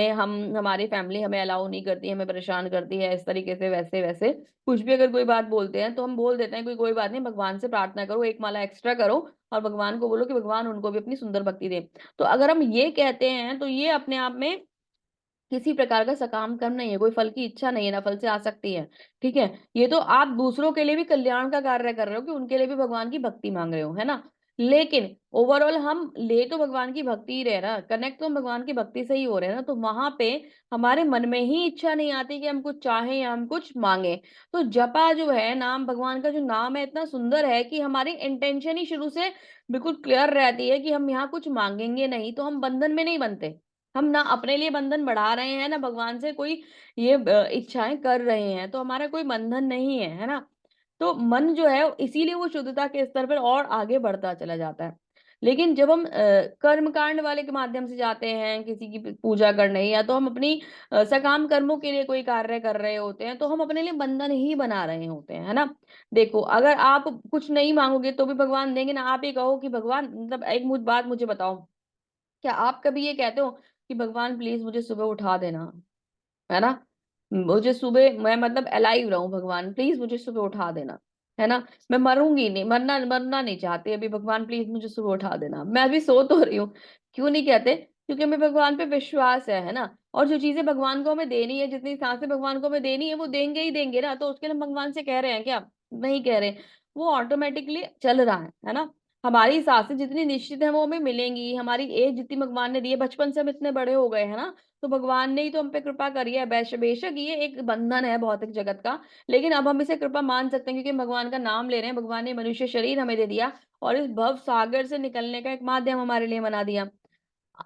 हमारी फैमिली हमें अलाउ नहीं करती, हमें परेशान करती है इस तरीके से, वैसे वैसे कुछ भी अगर कोई बात बोलते हैं, तो हम बोल देते हैं कोई कोई बात नहीं, भगवान से प्रार्थना करो, 1 माला एक्स्ट्रा करो और भगवान को बोलो कि भगवान उनको भी अपनी सुंदर भक्ति दे। तो अगर हम ये कहते हैं तो ये अपने आप में किसी प्रकार का सकाम कर्म नहीं है, कोई फल की इच्छा नहीं है, ना फल से आ सकती है। ठीक है, ये तो आप दूसरों के लिए भी कल्याण का कार्य कर रहे हो कि उनके लिए भी भगवान की भक्ति मांग रहे हो, है ना। लेकिन ओवरऑल हम ले तो भगवान की भक्ति ही रहे ना, कनेक्ट तो हम भगवान की भक्ति से ही हो रहे हैं ना, तो वहां पे हमारे मन में ही इच्छा नहीं आती कि हम कुछ चाहें या हम कुछ मांगे। तो जपा जो है, नाम भगवान का जो नाम है इतना सुंदर है कि हमारी इंटेंशन ही शुरू से बिल्कुल क्लियर रहती है कि हम यहाँ कुछ मांगेंगे नहीं, तो हम बंधन में नहीं बनते। हम ना अपने लिए बंधन बढ़ा रहे हैं ना भगवान से कोई ये इच्छाएं कर रहे हैं, तो हमारा कोई बंधन नहीं है ना। तो मन जो है इसीलिए वो शुद्धता के स्तर पर और आगे बढ़ता चला जाता है। लेकिन जब हम कर्म कांड वाले के माध्यम से जाते हैं किसी की पूजा करने, या तो हम अपनी सकाम कर्मों के लिए कोई कार्य कर रहे होते हैं, तो हम अपने लिए बंधन ही बना रहे होते हैं, है ना। देखो, अगर आप कुछ नहीं मांगोगे तो भी भगवान देंगे ना। आप ये कहो कि भगवान मतलब बात मुझे बताओ, क्या आप कभी ये कहते हो कि भगवान प्लीज मुझे सुबह उठा देना, है ना। मुझे सुबह मैं मतलब अलाइव रहूं भगवान, प्लीज मुझे सुबह उठा देना, है ना। मैं मरूंगी नहीं, मरना मरना नहीं चाहती अभी, भगवान प्लीज मुझे सुबह उठा देना, मैं अभी सो तो रही हूँ। क्यों नहीं कहते? क्योंकि हमें भगवान पे विश्वास है ना। और जो चीजें भगवान को हमें देनी है, जितनी सांसें भगवान को हमें देनी है, वो देंगे ही देंगे ना। तो उसके लिए हम भगवान से कह रहे हैं क्या? नहीं कह रहे। वो ऑटोमेटिकली चल रहा है ना। हमारी सांसें जितनी निश्चित है वो हमें मिलेंगी, हमारी एज जितनी भगवान ने दी है, बचपन से हम इतने बड़े हो गए हैं ना, तो भगवान ने ही तो हम पे कृपा करी है। बेशक ये एक बंधन है भौतिक जगत का, लेकिन अब हम इसे कृपा मान सकते हैं, क्योंकि भगवान का नाम ले रहे हैं। भगवान ने मनुष्य शरीर हमें दे दिया और इस भव सागर से निकलने का एक माध्यम हमारे लिए बना दिया।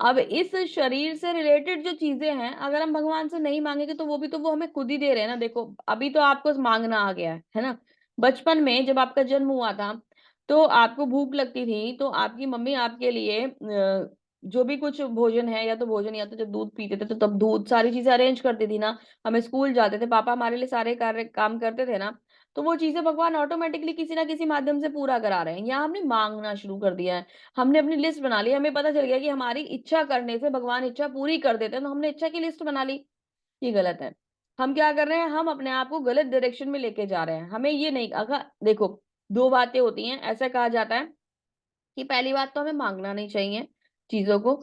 अब इस शरीर से रिलेटेड जो चीजें हैं, अगर हम भगवान से नहीं मांगेंगे तो वो हमें खुद ही दे रहे हैं ना। देखो अभी तो आपको मांगना आ गया है ना। बचपन में जब आपका जन्म हुआ था, तो आपको भूख लगती थी, तो आपकी मम्मी आपके लिए जो भी कुछ भोजन है, या तो भोजन या तो जब दूध पीते थे तो तब दूध, सारी चीजें अरेंज करती थी ना। हमें स्कूल जाते थे, पापा हमारे लिए सारे कार्य काम करते थे ना। तो वो चीजें भगवान ऑटोमेटिकली किसी ना किसी माध्यम से पूरा करा रहे हैं। यहाँ हमने मांगना शुरू कर दिया है, हमने अपनी लिस्ट बना ली, हमें पता चल गया कि हमारी इच्छा करने से भगवान इच्छा पूरी कर देते हैं, तो हमने इच्छा की लिस्ट बना ली। ये गलत है। हम क्या कर रहे हैं? हम अपने आप को गलत डायरेक्शन में लेके जा रहे हैं। हमें ये नहीं, अगर देखो, दो बातें होती हैं, ऐसा कहा जाता है कि पहली बात तो हमें मांगना नहीं चाहिए चीजों को।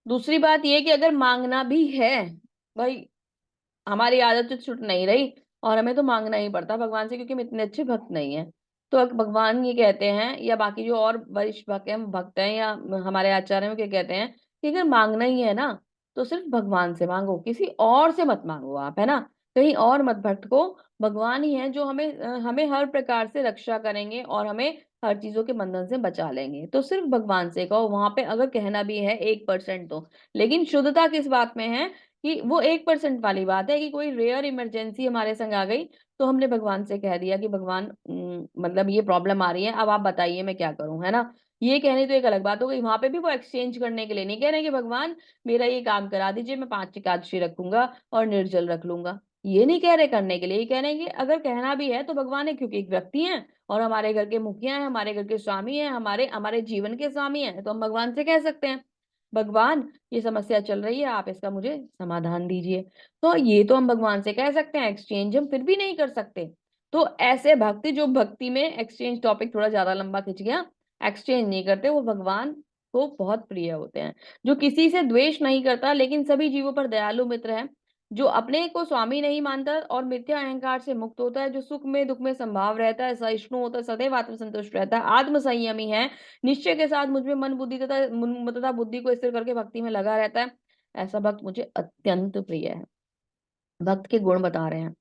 दूसरी बात ये कि अगर मांगना भी है, भाई हमारी आदत तो छूट नहीं रही, और हमें तो मांगना ही पड़ता भगवान से, क्योंकि हम इतने अच्छे भक्त नहीं है। तो भगवान ये कहते हैं, या बाकी जो और वरिष्ठ भक्त हैं या हमारे आचार्य हैं, वो क्या कहते हैं कि अगर मांगना ही है ना, तो सिर्फ भगवान से मांगो, किसी और से मत मांगो आप, है ना। कहीं और मत भटको। भगवान ही है जो हमें हर प्रकार से रक्षा करेंगे और हमें हर चीजों के बंधन से बचा लेंगे। तो सिर्फ भगवान से कहो, वहां पे अगर कहना भी है 1% तो। लेकिन शुद्धता किस बात में है? कि वो 1% वाली बात है कि कोई रेयर इमरजेंसी हमारे संग आ गई, तो हमने भगवान से कह दिया कि भगवान मतलब ये प्रॉब्लम आ रही है, अब आप बताइए मैं क्या करूं, है ना। ये कहने तो एक अलग बात हो गई। वहां पे भी वो एक्सचेंज करने के लिए नहीं कह रहे कि भगवान मेरा ये काम करा दीजिए, मैं 5 एकादशी रखूंगा और निर्जल रख लूंगा। ये नहीं कह रहे करने के लिए, ये कह रहे हैं कि अगर कहना भी है तो भगवान है, क्योंकि एक व्यक्ति है और हमारे घर के मुखिया हैं, हमारे घर के स्वामी हैं, हमारे हमारे जीवन के स्वामी हैं, तो हम भगवान से कह सकते हैं भगवान ये समस्या चल रही है, आप इसका मुझे समाधान दीजिए। तो ये तो हम भगवान से कह सकते हैं, एक्सचेंज हम फिर भी नहीं कर सकते। तो ऐसे भक्ति, जो भक्ति में एक्सचेंज, टॉपिक थोड़ा ज्यादा लंबा खिंच गया, एक्सचेंज नहीं करते, वो भगवान को बहुत प्रिय होते हैं। जो किसी से द्वेष नहीं करता, लेकिन सभी जीवों पर दयालु मित्र है। जो अपने को स्वामी नहीं मानता और मिथ्या अहंकार से मुक्त होता है, जो सुख में दुख में संभाव रहता है, सहिष्णु होता है, सदैव आत्मसंतुष्ट रहता है, आत्म संयमी है, निश्चय के साथ मुझ में मन बुद्धि तथा बुद्धि को स्थिर करके भक्ति में लगा रहता है, ऐसा भक्त मुझे अत्यंत प्रिय है। भक्त के गुण बता रहे हैं।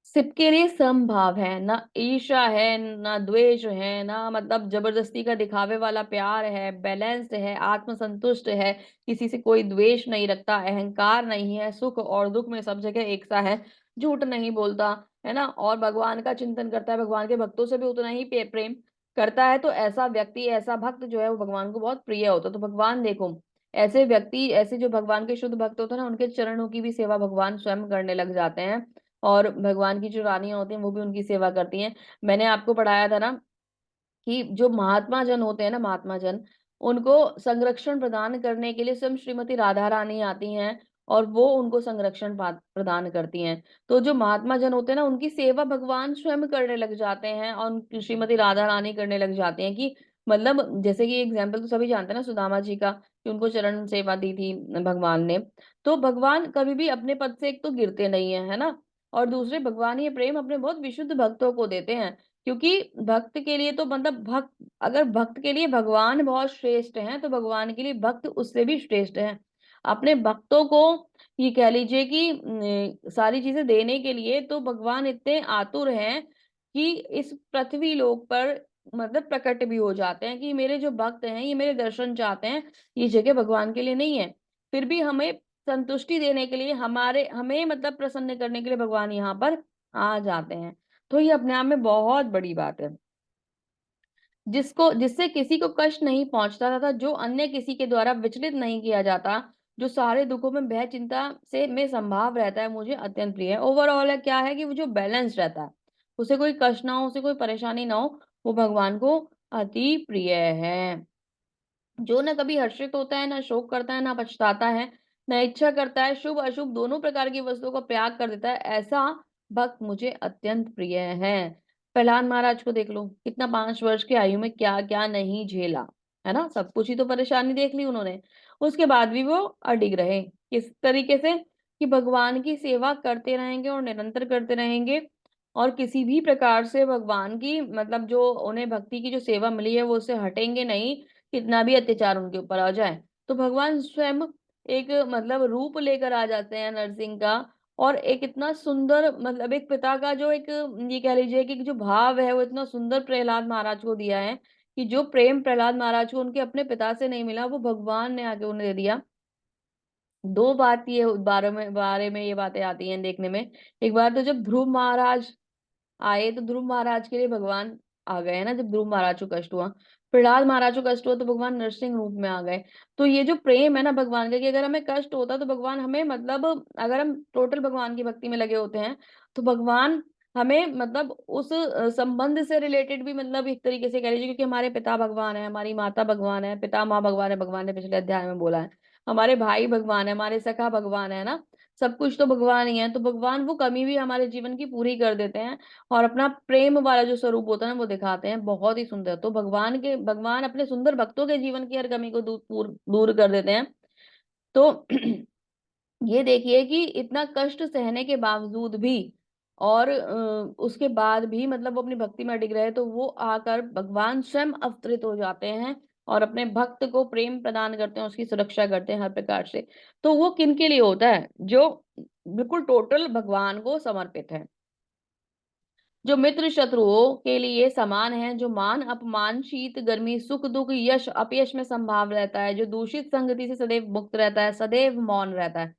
सबके लिए समभाव है, ना ईर्ष्या है, ना द्वेष है, ना मतलब जबरदस्ती का दिखावे वाला प्यार है, बैलेंस्ड है, आत्मसंतुष्ट है, किसी से कोई द्वेष नहीं रखता, अहंकार नहीं है, सुख और दुख में सब जगह एक सा है, झूठ नहीं बोलता, है ना। और भगवान का चिंतन करता है, भगवान के भक्तों से भी उतना ही प्रेम करता है। तो ऐसा व्यक्ति, ऐसा भक्त जो है वो भगवान को बहुत प्रिय होता है। तो भगवान देखो, ऐसे व्यक्ति, ऐसे जो भगवान के शुद्ध भक्त होते हैं ना, उनके चरणों की भी सेवा भगवान स्वयं करने लग जाते हैं। और भगवान की जो रानियां होती हैं वो भी उनकी सेवा करती हैं। मैंने आपको पढ़ाया था ना कि जो महात्मा जन होते हैं ना, महात्मा जन, उनको संरक्षण प्रदान करने के लिए स्वयं श्रीमती राधा रानी आती हैं, और वो उनको संरक्षण प्रदान करती हैं। तो जो महात्मा जन होते हैं ना, उनकी सेवा भगवान स्वयं करने लग जाते हैं, और श्रीमती राधा रानी करने लग जाते हैं। कि मतलब जैसे कि एग्जाम्पल तो सभी जानते हैं ना, सुदामा जी का, कि उनको चरण सेवा दी थी भगवान ने। तो भगवान कभी भी अपने पद से एक तो गिरते नहीं है, है ना। और दूसरे, भगवान ये प्रेम अपने बहुत विशुद्ध भक्तों को देते हैं। क्योंकि भक्त के लिए तो मतलब भक्त, अगर भक्त के लिए भगवान बहुत श्रेष्ठ हैं, तो भगवान के लिए भक्त उससे भी श्रेष्ठ हैं। अपने भक्तों को ये कह लीजिए कि सारी चीजें देने के लिए तो भगवान इतने आतुर हैं कि इस पृथ्वी लोक पर मतलब प्रकट भी हो जाते हैं कि मेरे जो भक्त हैं ये मेरे दर्शन चाहते हैं। ये जगह भगवान के लिए नहीं है, फिर भी हमें संतुष्टि देने के लिए, हमारे हमें मतलब प्रसन्न करने के लिए भगवान यहाँ पर आ जाते हैं। तो ये अपने आप में बहुत बड़ी बात है। जिससे किसी को कष्ट नहीं पहुंचता तथा जो अन्य किसी के द्वारा विचलित नहीं किया जाता, जो सारे दुखों में भय चिंता से में संभाव रहता है, मुझे अत्यंत प्रिय है। ओवरऑल है क्या है कि वो जो बैलेंस रहता है, उसे कोई कष्ट ना हो, उसे कोई परेशानी ना हो, वो भगवान को अति प्रिय है। जो न कभी हर्षित होता है, ना शोक करता है, ना पछताता है, न इच्छा करता है, शुभ अशुभ दोनों प्रकार की वस्तुओं का त्याग कर देता है, ऐसा भक्त मुझे अत्यंत प्रिय है। प्रहलाद महाराज को देख लो, कितना 5 वर्ष की आयु में क्या क्या नहीं झेला, है ना, सब कुछ ही तो परेशानी देख ली उन्होंने। उसके बाद भी वो अडिग रहे, किस तरीके से, कि भगवान की सेवा करते रहेंगे और निरंतर करते रहेंगे, और किसी भी प्रकार से भगवान की मतलब जो उन्हें भक्ति की जो सेवा मिली है वो उससे हटेंगे नहीं, कितना भी अत्याचार उनके ऊपर आ जाए। तो भगवान स्वयं एक मतलब रूप लेकर आ जाते हैं नरसिंह का, और एक इतना सुंदर मतलब एक पिता का जो एक, ये कह लीजिए कि जो भाव है वो इतना सुंदर प्रहलाद महाराज को दिया है, कि जो प्रेम प्रहलाद महाराज को उनके अपने पिता से नहीं मिला वो भगवान ने आके उन्हें दे दिया। दो बात ये बारे में ये बातें आती हैं देखने में। एक बार तो जब ध्रुव महाराज आए तो ध्रुव महाराज के लिए भगवान आ गए है ना, जब ध्रुव महाराज को कष्ट हुआ, प्रहलाद महाराज को कष्ट हुआ तो भगवान नरसिंह रूप में आ गए। तो ये जो प्रेम है ना भगवान का, कि अगर हमें कष्ट होता तो भगवान हमें मतलब अगर हम टोटल भगवान की भक्ति में लगे होते हैं तो भगवान हमें मतलब उस संबंध से रिलेटेड भी मतलब एक तरीके से कह लीजिए, क्योंकि हमारे पिता भगवान है, हमारी माता भगवान है, पिता माँ भगवान है, भगवान ने पिछले अध्याय में बोला है, हमारे भाई भगवान है, हमारे सखा भगवान है ना, सब कुछ तो भगवान ही है। तो भगवान वो कमी भी हमारे जीवन की पूरी कर देते हैं और अपना प्रेम वाला जो स्वरूप होता है ना वो दिखाते हैं, बहुत ही सुंदर। तो भगवान अपने सुंदर भक्तों के जीवन की हर कमी को दूर कर देते हैं। तो ये देखिए कि इतना कष्ट सहने के बावजूद भी और उसके बाद भी मतलब वो अपनी भक्ति में अडिग रहे, तो वो आकर भगवान स्वयं अवतरित हो जाते हैं और अपने भक्त को प्रेम प्रदान करते हैं, उसकी सुरक्षा करते हैं हर प्रकार से। तो वो किन के लिए होता है, जो बिल्कुल टोटल भगवान को समर्पित है, जो मित्र शत्रुओं के लिए समान है, जो मान अपमान शीत गर्मी सुख दुख यश अपयश में संभाव रहता है, जो दूषित संगति से सदैव मुक्त रहता है, सदैव मौन रहता है,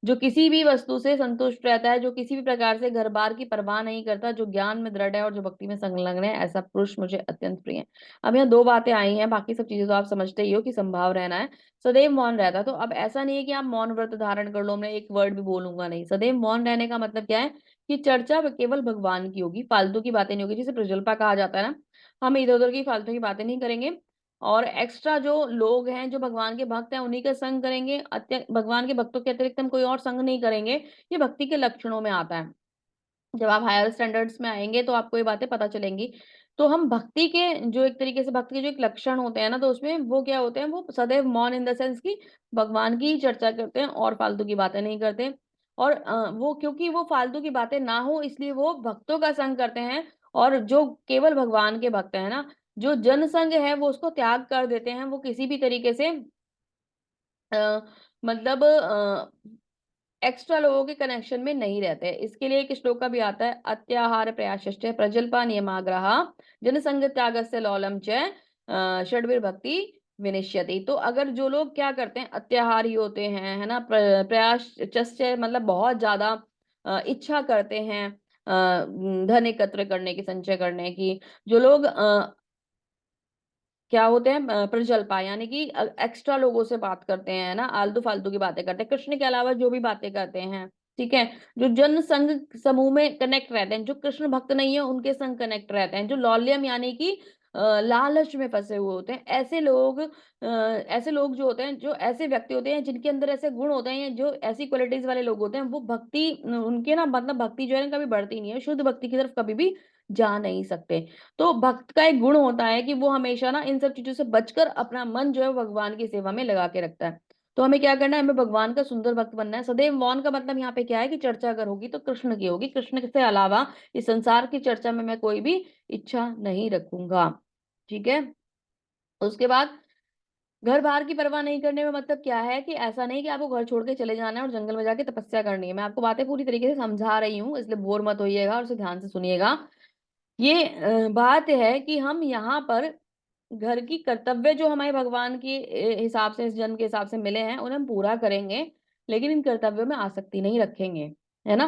जो किसी भी वस्तु से संतुष्ट रहता है, जो किसी भी प्रकार से घर बार की परवाह नहीं करता, जो ज्ञान में दृढ़ है और जो भक्ति में संलग्न है, ऐसा पुरुष मुझे अत्यंत प्रिय है। अब यहाँ दो बातें आई हैं, बाकी सब चीजें तो आप समझते ही हो कि संभाव रहना है, सदैव मौन रहता है। तो अब ऐसा नहीं है कि आप मौन व्रत धारण कर लो, मैं एक वर्ड भी बोलूंगा नहीं, सदैव मौन रहने का मतलब क्या है, कि चर्चा केवल भगवान की होगी, फालतू की बातें नहीं होगी, जिसे प्रजल्पा कहा जाता है ना, हम इधर उधर की फालतू की बातें नहीं करेंगे। और एक्स्ट्रा जो लोग हैं जो भगवान के भक्त हैं उन्हीं का संग करेंगे, भगवान के भक्तों के अतिरिक्त हम कोई और संग नहीं करेंगे। ये भक्ति के लक्षणों में आता है, जब आप हायर स्टैंडर्ड्स में आएंगे तो आपको ये बातें पता चलेंगी। तो हम भक्ति के जो एक तरीके से भक्ति के जो एक लक्षण होते हैं ना, तो उसमें वो क्या होते हैं, वो सदैव मौन इन द सेंस की भगवान की ही चर्चा करते हैं और फालतू की बातें नहीं करते। और वो क्योंकि वो फालतू की बातें ना हो इसलिए वो भक्तों का संग करते हैं, और जो केवल भगवान के भक्त हैं ना, जो जनसंग है वो उसको त्याग कर देते हैं, वो किसी भी तरीके से अ, मतलब एक्स्ट्रा लोगों के कनेक्शन में नहीं रहते हैं। इसके लिए एक श्लोक का भी आता है, अत्याहार प्रयाश्च प्रजल्पा नियमाग्रह जनसंग त्यागस्य लौलम च षड्भिर्भक्ति विनिश्यति। तो अगर जो लोग क्या करते हैं, अत्याहारी होते हैं, है ना, प्रयाश्च मतलब बहुत ज्यादा इच्छा करते हैं धन एकत्र करने की, संचय करने की, जो लोग क्या होते हैं प्रजल्पा, यानी कि एक्स्ट्रा लोगों से बात करते हैं ना, आलतू फालतू की बातें करते हैं, कृष्ण के अलावा जो भी बातें करते हैं, ठीक है, जो जन संघ समूह में कनेक्ट रहते हैं, जो कृष्ण भक्त नहीं है उनके संग कनेक्ट रहते हैं, जो लौल्यम यानी कि लालच में फंसे हुए होते हैं, ऐसे लोग जो होते हैं, जो ऐसे व्यक्ति होते हैं जिनके अंदर ऐसे गुण होते हैं, जो ऐसी क्वालिटीज वाले लोग होते हैं, वो भक्ति उनके ना मतलब भक्ति जो है ना कभी बढ़ती नहीं है, शुद्ध भक्ति की तरफ कभी भी जा नहीं सकते। तो भक्त का एक गुण होता है कि वो हमेशा ना इन सब चीजों से बचकर अपना मन जो है भगवान की सेवा में लगा के रखता है। तो हमें क्या करना है, हमें भगवान का सुंदर भक्त बनना है। सदैव मौन का मतलब यहाँ पे क्या है, कि चर्चा अगर होगी तो कृष्ण की होगी, कृष्ण से अलावा इस संसार की चर्चा में मैं कोई भी इच्छा नहीं रखूंगा। ठीक है। उसके बाद घर बाहर की परवाह नहीं करने में मतलब क्या है, कि ऐसा नहीं कि आपको घर छोड़ के चले जाना है और जंगल में जाके तपस्या करनी है। मैं आपको बातें पूरी तरीके से समझा रही हूँ, इसलिए बोर मत होइएगा और उसे ध्यान से सुनिएगा। ये बात है कि हम यहाँ पर घर की कर्तव्य जो हमारे भगवान के हिसाब से, इस जन्म के हिसाब से मिले हैं उन्हें हम पूरा करेंगे, लेकिन इन कर्तव्यों में आसक्ति नहीं रखेंगे, है ना।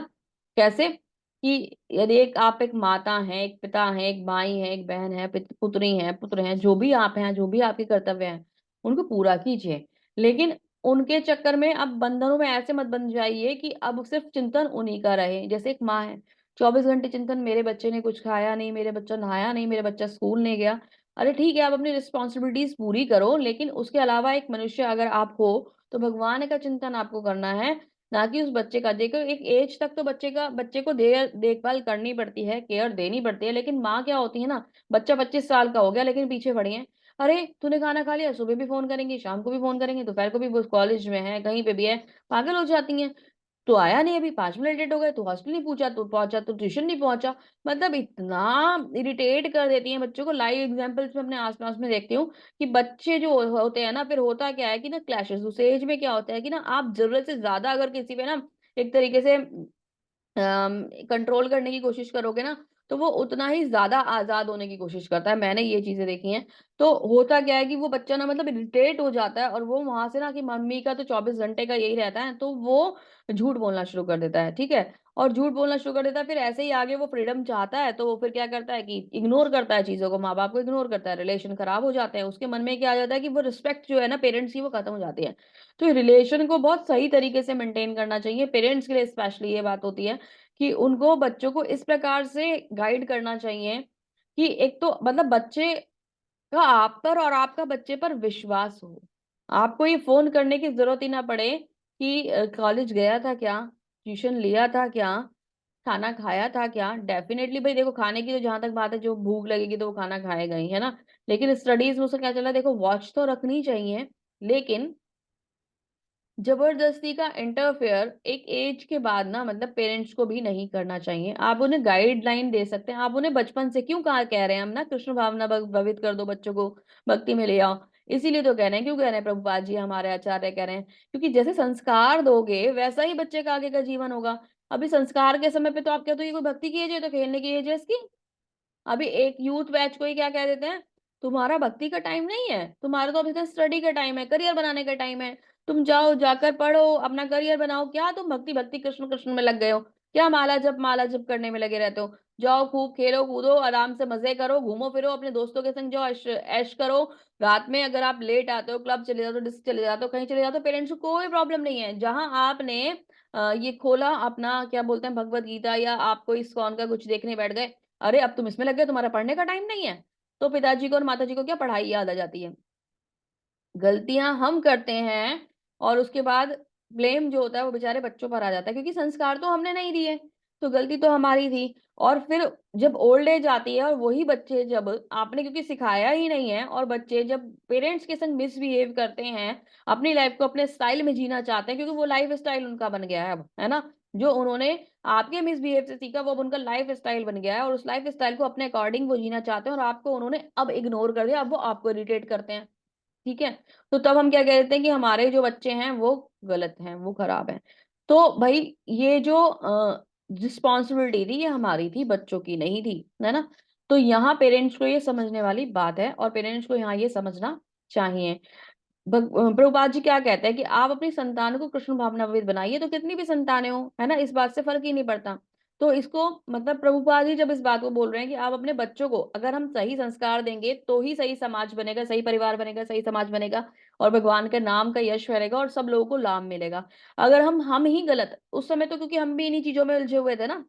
कैसे, कि यदि आप एक माता हैं, एक पिता है, एक माई है, एक बहन है, पुत्री है, पुत्र हैं, जो भी आप हैं, जो भी आपके कर्तव्य हैं उनको पूरा कीजिए, लेकिन उनके चक्कर में अब बंधनों में ऐसे मत बन जाइए कि अब सिर्फ चिंतन उन्हीं का रहे। जैसे एक माँ है, 24 घंटे चिंतन, मेरे बच्चे ने कुछ खाया नहीं, मेरे बच्चा नहाया नहीं, मेरे बच्चा स्कूल नहीं गया। अरे ठीक है, आप अपनी रिस्पॉन्सिबिलिटीज पूरी करो, लेकिन उसके अलावा एक मनुष्य अगर आप हो तो भगवान का चिंतन आपको करना है, ना कि उस बच्चे का। देखो एक एज तक तो बच्चे को देखभाल करनी पड़ती है, केयर देनी पड़ती है, लेकिन माँ क्या होती है ना, बच्चा 25 साल का हो गया लेकिन पीछे पड़ी है। अरे तूने खाना खा लिया, सुबह भी फ़ोन करेंगी, शाम को भी फ़ोन करेंगी, दोपहर को भी, वो कॉलेज में है, कहीं पे भी है, पागल हो जाती हैं। तो आया नहीं अभी, 5 मिनट लेट हो गए, तो हॉस्टल नहीं पूछा, तो पहुँचा तो ट्यूशन नहीं पहुँचा। मतलब इतना इरिटेट कर देती हैं बच्चों को। लाइव एग्ज़ाम्पल्स मैं अपने आस-पास में देखती हूँ कि बच्चे जो होते हैं ना, फिर होता क्या है कि ना, क्लैशेज़ उस एज में क्या होता है कि ना, आप ज़रूरत से ज़्यादा अगर किसी पे ना एक तरीके से कंट्रोल करने की कोशिश करोगे ना, तो वो उतना ही ज़्यादा आज़ाद होने की कोशिश करता है। मैंने ये चीज़ें देखी हैं। तो होता क्या है कि वो बच्चा ना मतलब इरिटेट हो जाता है, और वो वहाँ से ना कि मम्मी का तो 24 घंटे का यही रहता है, तो वो झूठ बोलना शुरू कर देता है, ठीक है? और झूठ बोलना शुरू कर देता है, फिर ऐसे ही आगे वो फ्रीडम चाहता है, तो वो फिर क्या करता है कि इग्नोर करता है चीज़ों को, माँ-बाप को इग्नोर करता है, रिलेशन खराब हो जाते हैं। उसके मन में क्या आ जाता है कि वो रिस्पेक्ट जो है ना पेरेंट्स की, वो खत्म हो जाती है। तो रिलेशन को बहुत सही तरीके से मेंटेन करना चाहिए। पेरेंट्स के लिए स्पेशली ये बात होती है कि उनको बच्चों को इस प्रकार से गाइड करना चाहिए कि एक तो मतलब बच्चे का आप पर और आपका बच्चे पर विश्वास हो। आपको ये फ़ोन करने की ज़रूरत ही ना पड़े कि कॉलेज गया था क्या? ट्यूशन लिया था क्या? खाना खाया था क्या? डेफ़िनेटली भई देखो, खाने की तो जहाँ तक बात है, जो भूख लगेगी तो वो खाना खाएगा ही, है ना? लेकिन स्टडीज़ में उसका क्या चल रहा है, देखो वॉच तो रखनी चाहिए, लेकिन ज़बरदस्ती का इंटरफेयर एक एज के बाद ना मतलब पेरेंट्स को भी नहीं करना चाहिए। आप उन्हें गाइडलाइन दे सकते हैं, आप उन्हें बचपन से क्यों कहा कह रहे हैं हम ना, कृष्ण भावना भावित कर दो बच्चों को, भक्ति में ले आओ। इसीलिए तो कह रहे हैं, क्यों कह रहे हैं प्रभुपाद जी हमारे आचार्य कह रहे हैं, क्योंकि जैसे संस्कार दोगे वैसा ही बच्चे का आगे का जीवन होगा। अभी संस्कार के समय पे तो आप कहते हो ये कोई भक्ति की एज है, तो खेलने की एज है इसकी। अभी एक यूथ बैच को ही क्या कह देते हैं, तुम्हारा भक्ति का टाइम नहीं है, तुम्हारा तो अभी तक स्टडी का टाइम है, करियर बनाने का टाइम है। तुम जाओ, जाकर पढ़ो, अपना करियर बनाओ। क्या तुम भक्ति भक्ति कृष्ण कृष्ण में लग गए हो? क्या माला जप करने में लगे रहते हो? जाओ खूब खेलो कूदो, आराम से मजे करो, घूमो फिरो, अपने दोस्तों के संग जाओ, ऐश ऐश करो। रात में अगर आप लेट आते हो, क्लब चले जाते हो, डिस्क चले जाते हो, कहीं चले जाते हो, पेरेंट्स को कोई प्रॉब्लम नहीं है। जहां आपने ये खोला अपना क्या बोलते हैं भगवत गीता, या आप कोई इस्कॉन का कुछ देखने बैठ गए, अरे अब तुम इसमें लग गए, तुम्हारा पढ़ने का टाइम नहीं है। तो पिताजी को और माताजी को क्या पढ़ाई याद आ जाती है। गलतियाँ हम करते हैं, और उसके बाद ब्लेम जो होता है वो बेचारे बच्चों पर आ जाता है, क्योंकि संस्कार तो हमने नहीं दिए, तो गलती तो हमारी थी। और फिर जब ओल्ड एज आती है और वही बच्चे, जब आपने क्योंकि सिखाया ही नहीं है, और बच्चे जब पेरेंट्स के संग मिसबिहेव करते हैं, अपनी लाइफ को अपने स्टाइल में जीना चाहते हैं, क्योंकि वो लाइफ स्टाइल उनका बन गया है अब, है ना? जो उन्होंने आपके मिसबिहेव से सीखा, वो अब उनका लाइफ स्टाइल बन गया है, और उस लाइफ स्टाइल को अपने अकॉर्डिंग वो जीना चाहते हैं, और आपको उन्होंने अब इग्नोर कर दिया, अब वो आपको इरिटेट करते हैं। ठीक है? तो तब हम क्या कह देते हैं कि हमारे जो बच्चे हैं वो गलत हैं, वो खराब हैं। तो भई ये जो रिस्पॉन्सिबिलिटी थी ये हमारी थी, बच्चों की नहीं थी, है ना? तो यहाँ पेरेंट्स को ये समझने वाली बात है, और पेरेंट्स को यहाँ ये समझना चाहिए। प्रभुपाद जी क्या कहते हैं कि आप अपनी संतान को कृष्ण भावनाविद बनाइए, तो कितनी भी संतानें हों, है ना? इस बात से फ़र्क ही नहीं पड़ता। तो इसको मतलब प्रभुपाद जी जब इस बात को बोल रहे हैं कि आप अपने बच्चों को अगर हम सही संस्कार देंगे, तो ही सही समाज बनेगा, सही परिवार बनेगा, सही समाज बनेगा, और भगवान के नाम का यश फैलेगा, और सब लोगों को लाभ मिलेगा। अगर हम ही गलत उस समय, तो क्योंकि हम भी इन्हीं चीज़ों में उलझे हुए थे ना।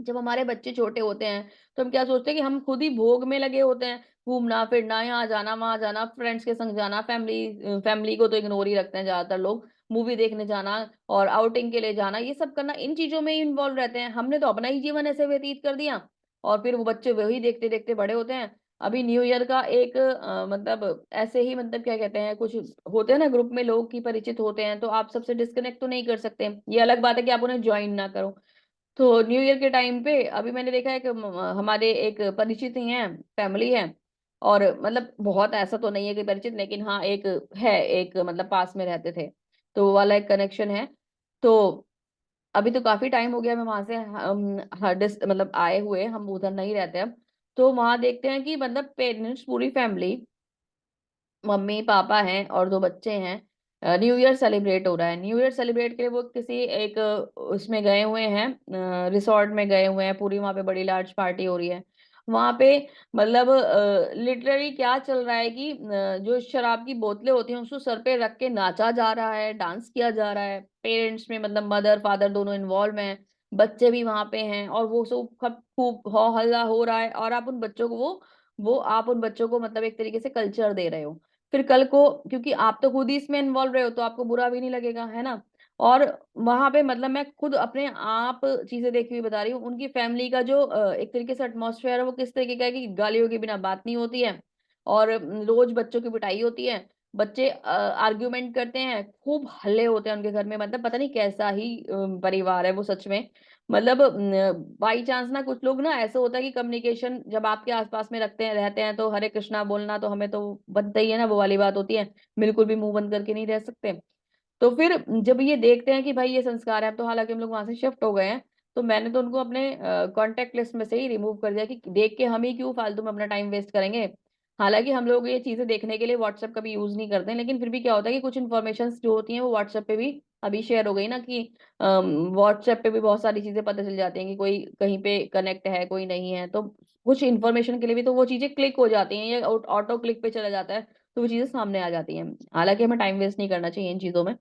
जब हमारे बच्चे छोटे होते हैं, तो हम क्या सोचते हैं कि हम खुद ही भोग में लगे होते हैं, घूमना-फिरना, यहाँ जाना, वहाँ जाना, फ्रेंड्स के संग जाना, फैमिली को तो इग्नोर ही रखते हैं ज़्यादातर लोग। मूवी देखने जाना और आउटिंग के लिए जाना, ये सब करना, इन चीज़ों में ही इन्वॉल्व रहते हैं। हमने तो अपना ही जीवन ऐसे व्यतीत कर दिया, और फिर वो बच्चे वही देखते-देखते बड़े होते हैं। अभी न्यू ईयर का एक मतलब ऐसे ही मतलब क्या कहते हैं, कुछ होते हैं ना ग्रुप में लोग कि परिचित होते हैं, तो आप सबसे डिस्कनेक्ट तो नहीं कर सकते। ये अलग बात है कि आप उन्हें जॉइन ना करो। तो न्यू ईयर के टाइम पे अभी मैंने देखा है कि हमारे एक परिचित ही हैं, फैमिली है, और मतलब बहुत ऐसा तो नहीं है कि परिचित, लेकिन हाँ एक है, एक मतलब पास में रहते थे, तो वो वाला एक कनेक्शन है। तो अभी तो काफी टाइम हो गया मैं वहां से हम मतलब आए हुए, हम उधर नहीं रहते अब। तो वहां देखते हैं कि मतलब पेरेंट्स पूरी फैमिली, मम्मी पापा हैं और 2 बच्चे हैं। न्यू ईयर सेलिब्रेट हो रहा है। न्यू ईयर सेलिब्रेट के लिए वो किसी एक उसमें गए हुए हैं, रिसॉर्ट में गए हुए हैं, पूरी वहाँ पे बड़ी लार्ज पार्टी हो रही है। वहाँ पे मतलब लिटरली क्या चल रहा है कि जो शराब की बोतलें होती हैं उसको सर पे रख के नाचा जा रहा है, डांस किया जा रहा है। पेरेंट्स में मतलब मदर फादर दोनों इन्वॉल्व हैं, बच्चे भी वहाँ पे हैं, और वो सब खूब खूब हो हल्ला हो रहा है, और आप उन बच्चों को वो आप उन बच्चों को मतलब एक तरीके से कल्चर दे रहे हो। फिर कल को, क्योंकि आप तो खुद ही इसमें इन्वॉल्व रहे हो, तो आपको बुरा भी नहीं लगेगा, है ना। और वहां पे मतलब मैं खुद अपने आप चीजें देखी हुई बता रही हूँ, उनकी फैमिली का जो एक तरीके से एटमॉस्फेयर है वो किस तरीके का है कि गालियों के बिना बात नहीं होती है, और रोज बच्चों की पिटाई होती है, बच्चे आर्ग्यूमेंट करते हैं, खूब हल्ले होते हैं उनके घर में, मतलब पता नहीं कैसा ही परिवार है वो सच में। मतलब बाई चांस ना कुछ लोग ना ऐसे होता है कि कम्युनिकेशन जब आपके आसपास में रखते हैं रहते हैं तो हरे कृष्णा बोलना तो हमें तो बनता ही है ना, वो वाली बात होती है, बिल्कुल भी मुंह बंद करके नहीं रह सकते। तो फिर जब ये देखते हैं कि भाई ये संस्कार है, अब तो हालांकि हम लोग वहां से शिफ्ट हो गए हैं, तो मैंने तो उनको अपने कांटेक्ट लिस्ट में से ही रिमूव कर दिया कि देख के हम ही क्यों फालतू में अपना टाइम वेस्ट करेंगे। हालांकि हम लोग ये चीजें देखने के लिए व्हाट्सएप कभी यूज नहीं करते हैं, लेकिन फिर भी क्या होता है कि कुछ इन्फॉर्मेशन जो होती हैं वो व्हाट्सएप पे भी अभी शेयर हो गई ना, कि व्हाट्सएप पे भी बहुत सारी चीजें पता चल जाती हैं कि कोई कहीं पे कनेक्ट है कोई नहीं है, तो कुछ इन्फॉर्मेशन के लिए भी तो वो चीजें क्लिक हो जाती हैं, या ऑटो क्लिक पे चला जाता है, तो वो चीजें सामने आ जाती हैं। हालांकि हमें टाइम वेस्ट नहीं करना चाहिए इन चीजों में।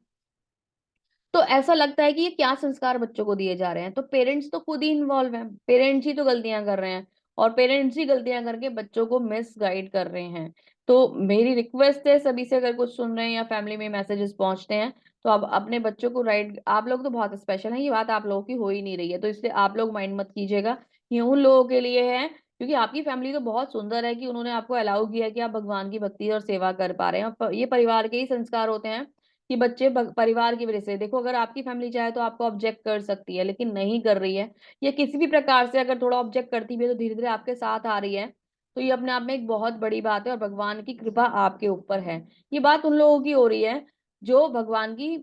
तो ऐसा लगता है कि ये क्या संस्कार बच्चों को दिए जा रहे हैं, तो पेरेंट्स तो खुद ही इन्वॉल्व हैं, पेरेंट्स ही तो गलतियां कर रहे हैं, और पेरेंट्स ही गलतियां करके बच्चों को मिस गाइड कर रहे हैं। तो मेरी रिक्वेस्ट है सभी से, अगर कुछ सुन रहे हैं या फैमिली में मैसेजेस पहुंचते हैं, तो आप अपने बच्चों को राइट, आप लोग तो बहुत स्पेशल हैं, ये बात आप लोगों की हो ही नहीं रही है, तो इसलिए आप लोग माइंड मत कीजिएगा, ये उन लोगों के लिए है, क्योंकि आपकी फैमिली तो बहुत सुंदर है कि उन्होंने आपको अलाउ किया कि आप भगवान की भक्ति और सेवा कर पा रहे हैं, और ये परिवार के ही संस्कार होते हैं कि बच्चे परिवार की वजह से, देखो अगर आपकी फैमिली चाहे तो आपको ऑब्जेक्ट कर सकती है, लेकिन नहीं कर रही है, या किसी भी प्रकार से अगर थोड़ा ऑब्जेक्ट करती भी है तो धीरे धीरे आपके साथ आ रही है, तो ये अपने आप में एक बहुत बड़ी बात है, और भगवान की कृपा आपके ऊपर है। ये बात उन लोगों की हो रही है जो भगवान की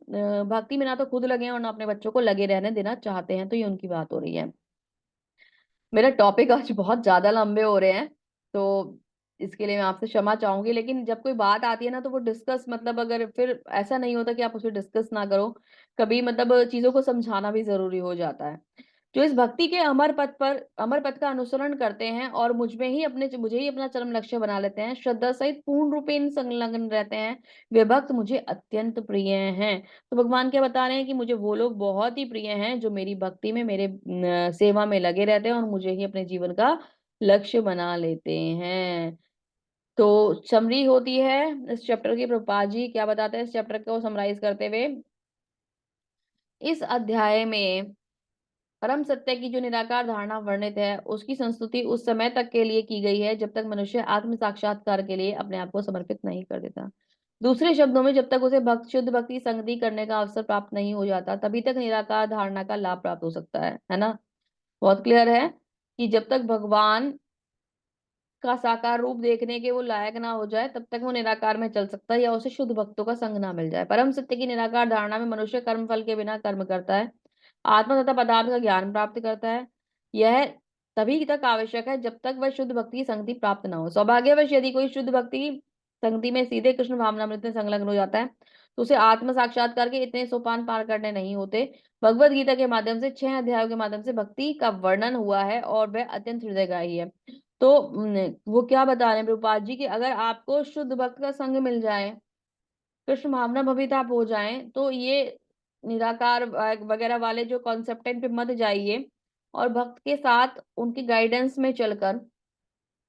भक्ति में ना तो खुद लगे हैं और ना अपने बच्चों को लगे रहने देना चाहते हैं, तो ये उनकी बात हो रही है। मेरा टॉपिक आज बहुत ज्यादा लंबे हो रहे हैं, तो इसके लिए मैं आपसे क्षमा चाहूंगी, लेकिन जब कोई बात आती है ना तो वो डिस्कस, मतलब अगर फिर ऐसा नहीं होता कि आप उसे डिस्कस ना करो, कभी मतलब चीजों को समझाना भी जरूरी हो जाता है। जो इस भक्ति के अमर पथ का अनुसरण करते हैं और मुझे ही अपना चरम लक्ष्य बना लेते हैं, श्रद्धा सहित पूर्ण रूपेण संलग्न रहते हैं, वे भक्त मुझे अत्यंत प्रिय हैं। तो भगवान क्या बता रहे हैं कि मुझे वो लोग बहुत ही प्रिय हैं जो मेरी भक्ति में, मेरे सेवा में लगे रहते हैं और मुझे ही अपने जीवन का लक्ष्य बना लेते हैं। तो समरी होती है इस चैप्टर की, प्रभुपाद जी क्या बताते हैं इस चैप्टर को समराइज करते हुए, इस अध्याय में परम सत्य की जो निराकार धारणा वर्णित है उसकी संस्तुति उस समय तक के लिए की गई है जब तक मनुष्य आत्म साक्षात्कार के लिए अपने आप को समर्पित नहीं कर देता। दूसरे शब्दों में, जब तक उसे शुद्ध भक्ति संगति करने का अवसर प्राप्त नहीं हो जाता, तभी तक निराकार धारणा का लाभ प्राप्त हो सकता है ना। बहुत क्लियर है कि जब तक भगवान का साकार रूप देखने के वो लायक ना हो जाए तब तक वो निराकार में चल सकता है, या उसे शुद्ध भक्तों का संग ना मिल जाए। परम सत्य की निराकार धारणा में मनुष्य कर्म फल के बिना कर्म करता है, आत्मा तथा पदार्थ का ज्ञान प्राप्त करता है। यह तभी तक आवश्यक है जब तक वह शुद्ध भक्ति की संगति प्राप्त ना हो। सौभाग्यवश यदि कोई शुद्ध भक्ति की संगति में सीधे कृष्ण भावनामृत में संलग्न हो जाता है तो उसे आत्म साक्षात्कार के इतने सोपान पार करने नहीं होते। भगवत गीता के माध्यम से 6 अध्यायों के माध्यम से भक्ति का वर्णन हुआ है और वह अत्यंत हृदयग्राही है। तो वो क्या बता रहे हैं प्रभुपाद जी कि अगर आपको शुद्ध भक्त का संग मिल जाए, कृष्ण भावना भवित आप हो जाएं, तो ये निराकार वगैरह वाले जो कॉन्सेप्ट है इन पे मत जाइए, और भक्त के साथ उनकी गाइडेंस में चलकर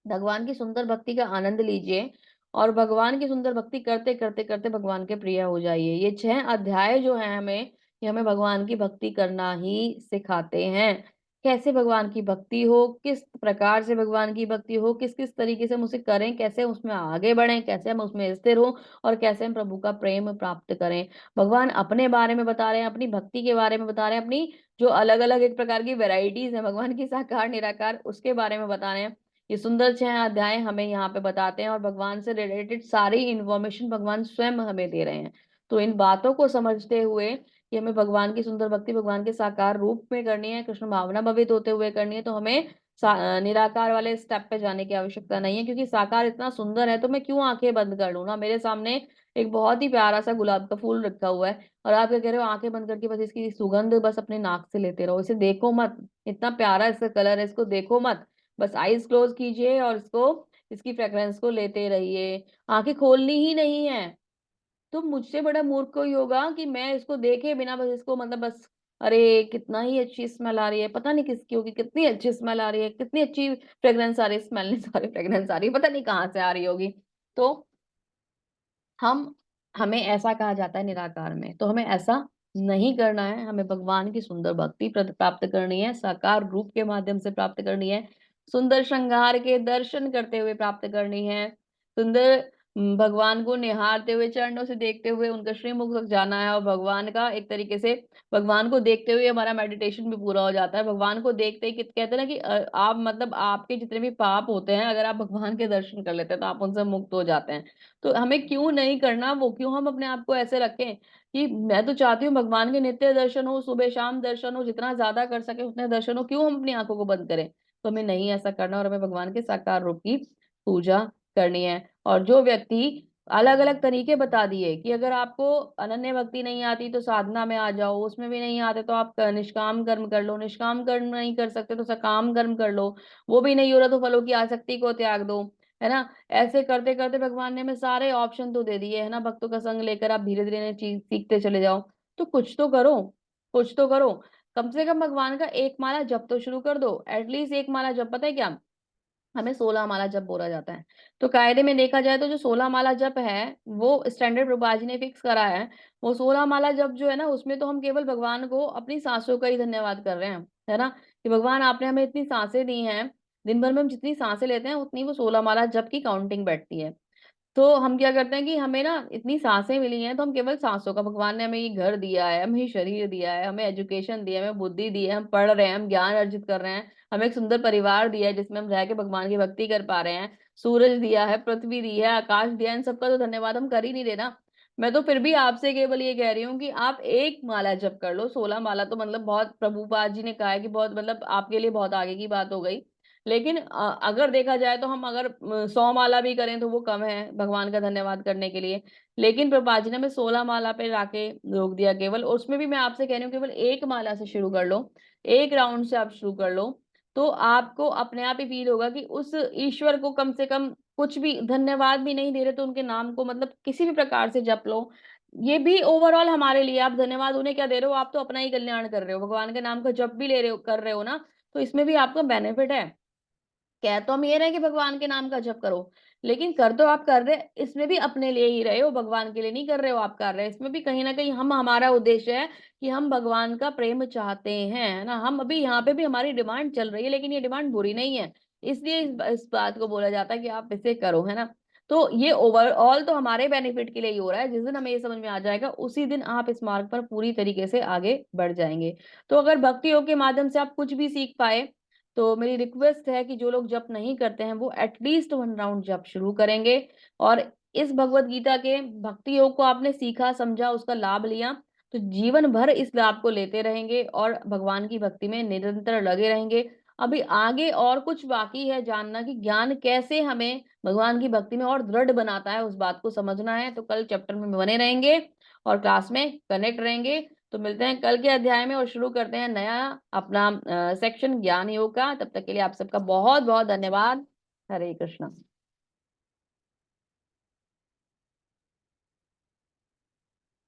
भगवान की सुंदर भक्ति का आनंद लीजिए, और भगवान की सुंदर भक्ति करते करते करते भगवान के प्रिय हो जाइए। ये 6 अध्याय जो है हमें, ये हमें भगवान की भक्ति करना ही सिखाते हैं। कैसे भगवान की भक्ति हो, किस प्रकार से भगवान की भक्ति हो, किस किस तरीके से हम उसे करें, कैसे उसमें आगे बढ़ें, कैसे हम उसमें स्थिर हो, और कैसे हम प्रभु का प्रेम प्राप्त करें। भगवान अपने बारे में बता रहे हैं, अपनी भक्ति के बारे में बता रहे हैं, अपनी जो अलग अलग एक प्रकार की वेराइटीज है भगवान की, साकार निराकार, उसके बारे में बता रहे हैं। ये सुंदर 6 अध्याय हमें यहाँ पे बताते हैं, और भगवान से रिलेटेड सारी इंफॉर्मेशन भगवान स्वयं हमें दे रहे हैं। तो इन बातों को समझते हुए कि हमें भगवान की सुंदर भक्ति भगवान के साकार रूप में करनी है, कृष्ण भावना भवित होते हुए करनी है, तो हमें निराकार वाले स्टेप पे जाने की आवश्यकता नहीं है, क्योंकि साकार इतना सुंदर है तो मैं क्यों आंखें बंद कर लूं ना। मेरे सामने एक बहुत ही प्यारा सा गुलाब का फूल रखा हुआ है, और आप क्या कह रहे हो, आंखें बंद करके बस इसकी सुगंध बस अपने नाक से लेते रहो, इसे देखो मत, इतना प्यारा इसका कलर है, इसको देखो मत, बस आईज क्लोज कीजिए और इसकी फ्रेग्रेंस को लेते रहिए, आंखें खोलनी ही नहीं है। तो मुझसे बड़ा मूर्ख कोई होगा कि मैं इसको देखे बिना बस इसको, मतलब बस, अरे कितना ही अच्छी स्मेल आ रही है, पता नहीं किसकी होगी, कितनी अच्छी स्मेल आ रही है, कितनी अच्छी फ्रेग्रेंस आ रही है, स्मेल नहीं, सॉरी फ्रेग्रेंस आ रही है, पता नहीं कहाँ से आ रही होगी। तो हम हमें ऐसा कहा जाता है निराकार में, तो हमें ऐसा नहीं करना है। हमें भगवान की सुंदर भक्ति प्राप्त करनी है, साकार रूप के माध्यम से प्राप्त करनी है, सुंदर श्रृंगार के दर्शन करते हुए प्राप्त करनी है, सुंदर भगवान को निहारते हुए, चरणों से देखते हुए उनका श्रीमुख तक जाना है। और भगवान का एक तरीके से, भगवान को देखते हुए हमारा मेडिटेशन भी पूरा हो जाता है। भगवान को देखते ही कहते हैं ना कि आप मतलब आपके जितने भी पाप होते हैं, अगर आप भगवान के दर्शन कर लेते हैं तो आप उनसे मुक्त हो जाते हैं। तो हमें क्यों नहीं करना वो, क्यों हम अपने आप को ऐसे रखें कि मैं तो चाहती हूँ भगवान के नित्य दर्शन हो, सुबह शाम दर्शन हो, जितना ज्यादा कर सके उतने दर्शन हो, क्यों हम अपनी आंखों को बंद करें। तो हमें नहीं ऐसा करना, और हमें भगवान के साकार रूप की पूजा करनी है। और जो व्यक्ति अलग अलग तरीके बता दिए कि अगर आपको अनन्य भक्ति नहीं आती तो साधना में आ जाओ, उसमें भी नहीं आते तो आप निष्काम कर्म कर लो, निष्काम कर्म नहीं कर सकते तो सकाम कर्म कर लो, वो भी नहीं हो रहा तो फलों की आसक्ति को त्याग दो, है ना। ऐसे करते करते भगवान ने हमें सारे ऑप्शन तो दे दिए है ना। भक्तों का संग लेकर आप धीरे धीरे चीज सीखते चले जाओ। तो कुछ तो करो, कुछ तो करो। कम से कम भगवान का एक माला जप तो शुरू कर दो, एटलीस्ट एक माला जप। पता है क्या, हमें 16 माला जप बोला जाता है। तो कायदे में देखा जाए तो जो 16 माला जप है वो स्टैंडर्ड प्रभुपाद जी ने फिक्स करा है। वो 16 माला जप जो है ना, उसमें तो हम केवल भगवान को अपनी सांसों का ही धन्यवाद कर रहे हैं, है ना। कि भगवान आपने हमें इतनी सांसें दी हैं, दिन भर में हम जितनी सांसें लेते हैं उतनी वो 16 माला जप की काउंटिंग बैठती है। तो हम क्या करते हैं कि हमें ना इतनी सांसें मिली हैं तो हम केवल सांसों का, भगवान ने हमें ये घर दिया है, हमें ये शरीर दिया है, हमें एजुकेशन दिया है, हमें बुद्धि दी है, हम पढ़ रहे हैं, हम ज्ञान अर्जित कर रहे हैं, हमें एक सुंदर परिवार दिया है जिसमें हम रह के भगवान की भक्ति कर पा रहे हैं, सूरज दिया है, पृथ्वी दी है, आकाश दिया है, इन सबका तो धन्यवाद हम कर ही नहीं रहे ना। मैं तो फिर भी आपसे केवल ये कह रही हूँ कि आप एक माला जप कर लो। 16 माला तो मतलब बहुत, प्रभुपाद जी ने कहा है कि बहुत, मतलब आपके लिए बहुत आगे की बात हो गई। लेकिन अगर देखा जाए तो हम अगर 100 माला भी करें तो वो कम है भगवान का धन्यवाद करने के लिए। लेकिन प्रभुपाद जी ने हमें 16 माला पे लाके रोक दिया केवल। और उसमें भी मैं आपसे कह रही हूँ केवल एक माला से शुरू कर लो, एक राउंड से आप शुरू कर लो। तो आपको अपने आप ही फील होगा कि उस ईश्वर को कम से कम कुछ भी धन्यवाद भी नहीं दे रहे तो उनके नाम को मतलब किसी भी प्रकार से जप लो। ये भी ओवरऑल हमारे लिए, आप धन्यवाद उन्हें क्या दे रहे हो, आप तो अपना ही कल्याण कर रहे हो, भगवान के नाम का जप भी ले रहे हो, कर रहे हो ना। तो इसमें भी आपका बेनिफिट है। कह तो हम ये रहे कि भगवान के नाम का जप करो, लेकिन कर तो आप कर रहे, इसमें भी अपने लिए ही रहे हो, भगवान के लिए नहीं कर रहे हो। आप कर रहे हैं इसमें भी कहीं ना कहीं हम, हमारा उद्देश्य है कि हम भगवान का प्रेम चाहते हैं, है ना। हम अभी यहाँ पे भी हमारी डिमांड चल रही है, लेकिन ये डिमांड बुरी नहीं है, इसलिए इस बात को बोला जाता है कि आप इसे करो, है ना। तो ये ओवरऑल तो हमारे बेनिफिट के लिए ही हो रहा है। जिस दिन हमें ये समझ में आ जाएगा उसी दिन आप इस मार्ग पर पूरी तरीके से आगे बढ़ जाएंगे। तो अगर भक्ति योग के माध्यम से आप कुछ भी सीख पाए, तो मेरी रिक्वेस्ट है कि जो लोग जप नहीं करते हैं वो एटलीस्ट 1 राउंड जप शुरू करेंगे। और इस भगवत गीता के भक्ति योग को आपने सीखा, समझा, उसका लाभ लिया, तो जीवन भर इस लाभ को लेते रहेंगे और भगवान की भक्ति में निरंतर लगे रहेंगे। अभी आगे और कुछ बाकी है जानना कि ज्ञान कैसे हमें भगवान की भक्ति में और दृढ़ बनाता है, उस बात को समझना है। तो कल चैप्टर में बने रहेंगे और क्लास में कनेक्ट रहेंगे। तो मिलते हैं कल के अध्याय में और शुरू करते हैं नया अपना सेक्शन ज्ञान योग का। तब तक के लिए आप सबका बहुत बहुत धन्यवाद। हरे कृष्णा।